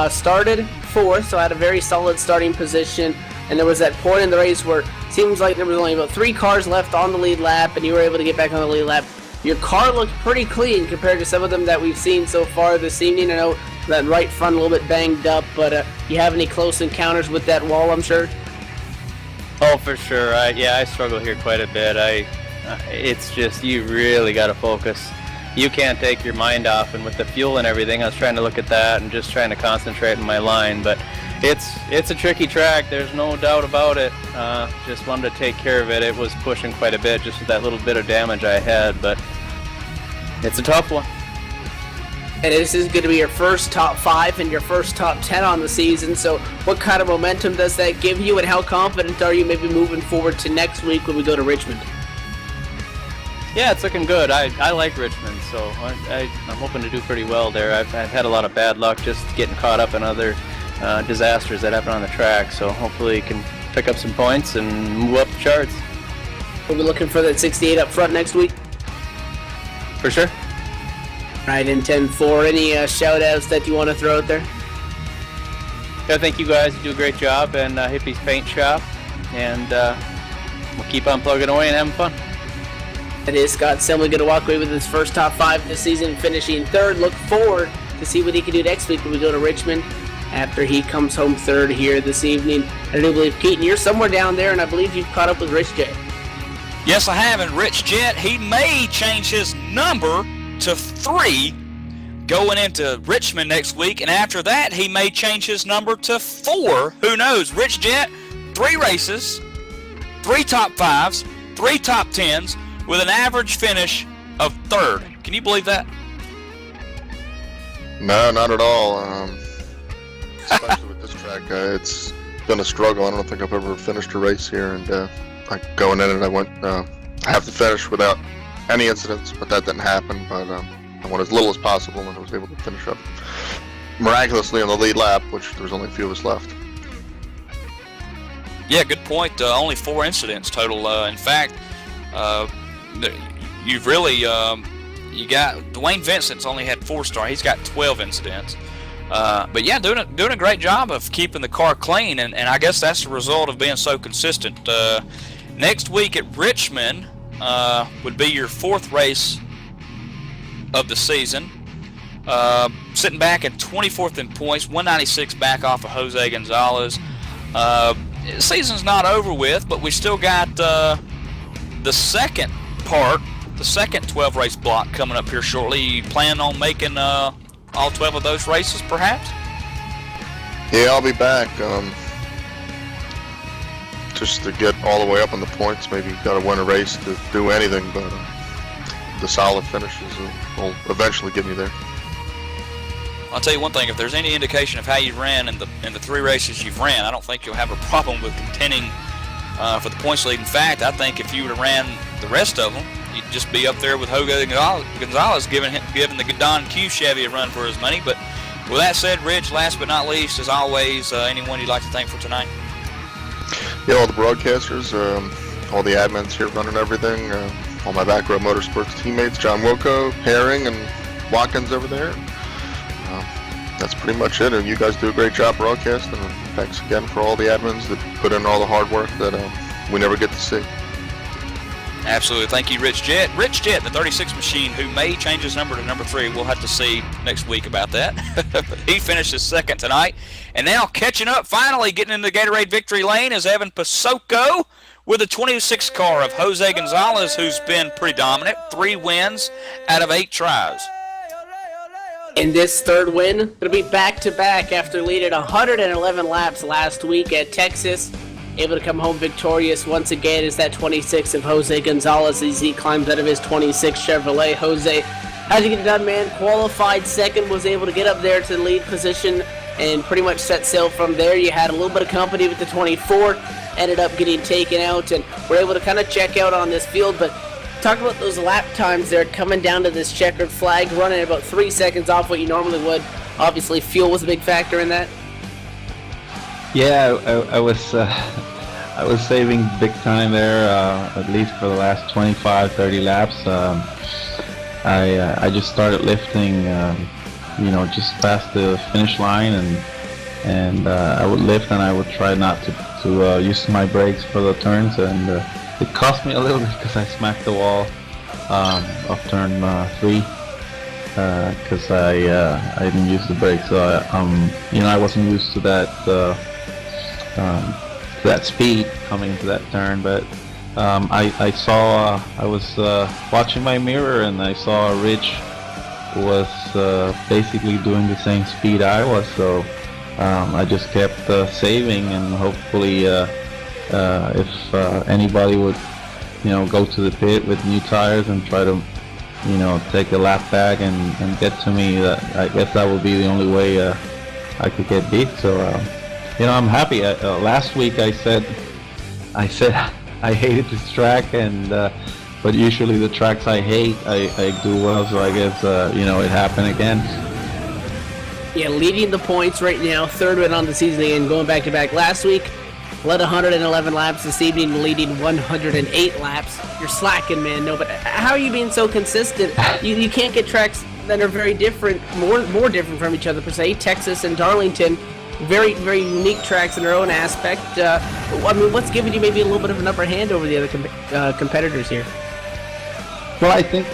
Started fourth, so had a very solid starting position. And there was that point in the race where it seems like there was only about 3 cars left on the lead lap, and you were able to get back on the lead lap. Your car looked pretty clean compared to some of them that we've seen so far this evening. I know that right front a little bit banged up, but you have any close encounters with that wall, I'm sure?
Oh, for sure. I struggle here quite a bit. It's just, you really got to focus. You can't take your mind off, and with the fuel and everything, I was trying to look at that and just trying to concentrate in my line. But it's a tricky track, there's no doubt about it. Just wanted to take care of it. It was pushing quite a bit just with that little bit of damage I had, but it's a tough one.
And this is going to be your first top 5 and your first top 10 on the season, so what kind of momentum does that give you, and how confident are you maybe moving forward to next week when we go to Richmond?
Yeah, it's looking good. I like Richmond, so I'm hoping to do pretty well there. I've had a lot of bad luck just getting caught up in other disasters that happen on the track, so hopefully you can pick up some points and move up the charts.
We'll be looking for that 68 up front next week?
For sure.
Right, in 10-4, any shout-outs that you want to throw out there?
Yeah, thank you guys. You do a great job, and Hippie's Paint Shop, and we'll keep on plugging away and having fun.
It is Scott Simley going to walk away with his first top 5 this season, finishing third. Look forward to see what he can do next week when we go to Richmond after he comes home third here this evening. I do believe, Keaton, you're somewhere down there, and I believe you've caught up with Rich Jett.
Yes, I have, and Rich Jett, he may change his number to 3 going into Richmond next week, and after that, he may change his number to 4. Who knows? Rich Jett, 3 races, 3 top 5s, 3 top 10s, with an average finish of 3rd. Can you believe that?
No, not at all. Especially with this track, it's been a struggle. I don't think I've ever finished a race here, and going in it, I went half the finish without any incidents, but that didn't happen. But I went as little as possible, and I was able to finish up miraculously on the lead lap, which there's only a few of us left.
Yeah, good point. Only 4 incidents total. In fact, you've really you got Dwayne Vincent's only had 4 stars. He's got 12 incidents. But yeah, doing a great job of keeping the car clean, and I guess that's the result of being so consistent. Next week at Richmond would be your 4th race of the season. Sitting back at 24th in points, 196 back off of Jose Gonzalez. Season's not over with, but we still got the second 12 race block coming up here shortly. You plan on making all 12 of those races, perhaps?
Yeah, I'll be back. Just to get all the way up on the points, maybe got to win a race to do anything, but the solid finishes will eventually get me there.
I'll tell you one thing, if there's any indication of how you ran in the 3 races you've ran, I don't think you'll have a problem with contending for the points lead. In fact, I think if you would have ran the rest of them, you'd just be up there with Jose Gonzalez giving the Don Q Chevy a run for his money. But with that said, Rich, last but not least, as always, anyone you'd like to thank for tonight?
Yeah, all the broadcasters, all the admins here running everything, all my Back Row Motorsports teammates, John Wilco, Herring, and Watkins over there. That's pretty much it, and you guys do a great job broadcasting, and thanks again for all the admins that put in all the hard work that we never get to see.
Absolutely. Thank you, Rich Jett. Rich Jett, the 36 machine, who may change his number to number 3. We'll have to see next week about that. He finished his 2nd tonight. And now catching up, finally getting into the Gatorade victory lane is Evan Pasoko with the 26 car of Jose Gonzalez, who's been pretty dominant. 3 wins out of 8 tries.
In this 3rd win, going to be back-to-back after leading 111 laps last week at Texas. Able to come home victorious once again is that 26 of Jose Gonzalez as he climbs out of his 26 Chevrolet. Jose, how'd you get it done, man? Qualified 2nd, was able to get up there to the lead position and pretty much set sail from there. You had a little bit of company with the 24, ended up getting taken out, and were able to kind of check out on this field. But talk about those lap times there coming down to this checkered flag, running about 3 seconds off what you normally would. Obviously, fuel was a big factor in that.
Yeah, I was saving big time there, at least for the last 25, 30 laps. I just started lifting, just past the finish line, and I would lift and I would try not to use my brakes for the turns, and it cost me a little bit because I smacked the wall of turn 3 because I didn't use the brakes. So I wasn't used to that speed coming into that turn, but I was watching my mirror and I saw Rich was basically doing the same speed I was, so I just kept saving, and hopefully if anybody would go to the pit with new tires and try to take a lap back and get to me, I guess that would be the only way I could get beat. So I'm happy. Last week I said I hated this track, but usually the tracks I hate I do well, so I guess it happened again.
Yeah, leading the points right now, 3rd win on the season and going back to back. Last week led 111 laps, this evening leading 108 laps. You're slacking, man. No, but how are you being so consistent? You can't get tracks that are very different, more different from each other per se. Texas and Darlington, very, very unique tracks in their own aspect. What's giving you maybe a little bit of an upper hand over the other competitors here?
Well, I think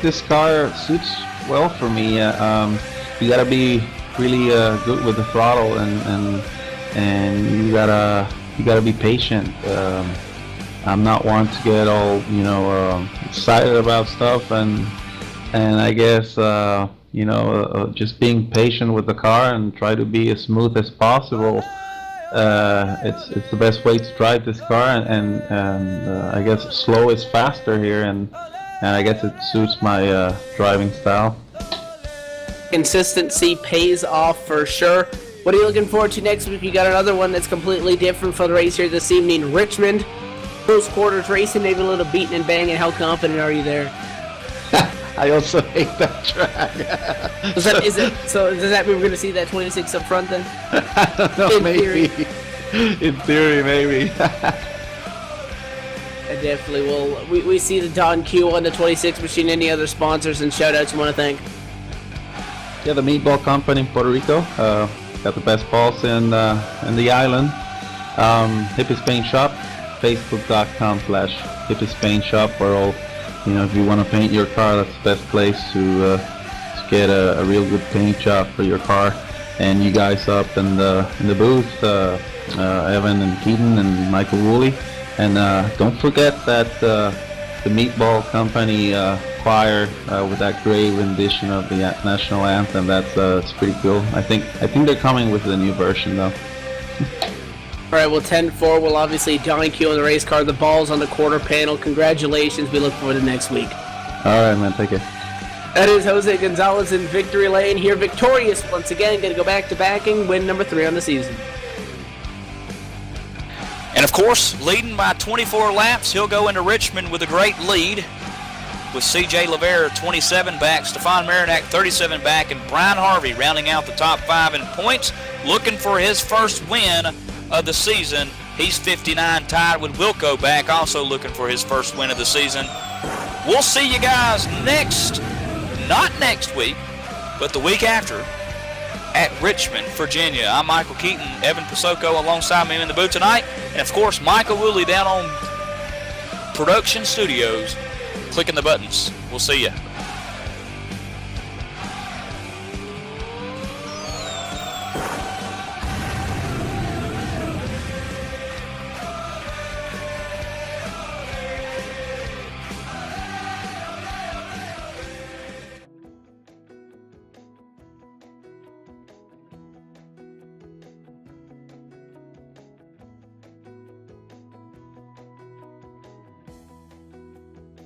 this car suits well for me. You gotta be really good with the throttle, and you gotta be patient. I'm not one to get all excited about stuff, and I guess just being patient with the car and try to be as smooth as possible. It's the best way to drive this car, and I guess slow is faster here, and I guess it suits my driving style.
Consistency pays off for sure. What are you looking forward to next week? You got another one that's completely different for the race here this evening. Richmond, close quarters racing, maybe a little beating and banging. How confident are you there?
I also hate that track.
So does that mean we're going to see that 26 up front then?
I don't know, maybe. In theory, maybe.
I definitely will. We see the Don Q on the 26 machine. Any other sponsors and shout outs you want to thank?
Yeah, the Meatball Company in Puerto Rico. Got the best balls in the island. Hippies Paint Shop, facebook.com/Hippies Paint Shop, where all, if you want to paint your car, that's the best place to get a real good paint job for your car. And you guys up in the booth, Evan and Keaton and Michael Woolley. And don't forget that the Meatball Company choir with that great rendition of the national anthem. It's pretty cool. I think they're coming with a new version though.
All right, well, 10-4 will obviously Don Q on the race car. The ball's on the quarter panel. Congratulations. We look forward to next week.
All right, man. Take care.
That is Jose Gonzalez in victory lane here, victorious once again. Going to go back-to-back and win number 3 on the season.
And of course, leading by 24 laps, he'll go into Richmond with a great lead with C.J. Lavere 27 back, Stefan Marinac 37 back, and Brian Harvey rounding out the top 5 in points, looking for his first win of the season. He's 59, tied with Wilco back, also looking for his first win of the season. We'll see you guys not next week, but the week after at Richmond, Virginia. I'm Michael Keaton, Evan Pasoko alongside me in the booth tonight, and of course Michael Woolley down on Production Studios, clicking the buttons. We'll see you.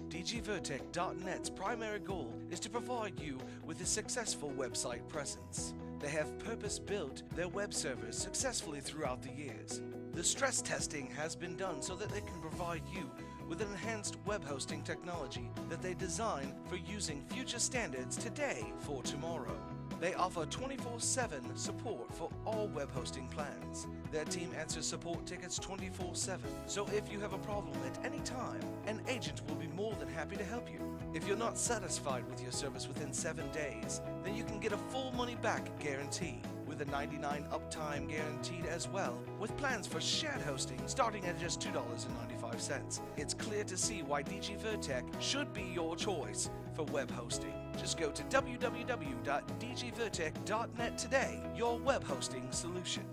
DGVertec.net's primary goal is to provide you with a successful website presence. They have purpose-built their web servers successfully throughout the years. The stress testing has been done so that they can provide you with an enhanced web hosting technology that they design for using future standards today for tomorrow. They offer 24/7 support for all web hosting plans. Their team answers support tickets 24/7, so if you have a problem at any time, an agent will be more than happy to help you. If you're not satisfied with your service within 7 days, then you can get a full money-back guarantee, with a 99 uptime guaranteed as well, with plans for shared hosting starting at just $2.95. It's clear to see why DGVertec should be your choice for web hosting. Just go to www.dgvertec.net today, your web hosting solution.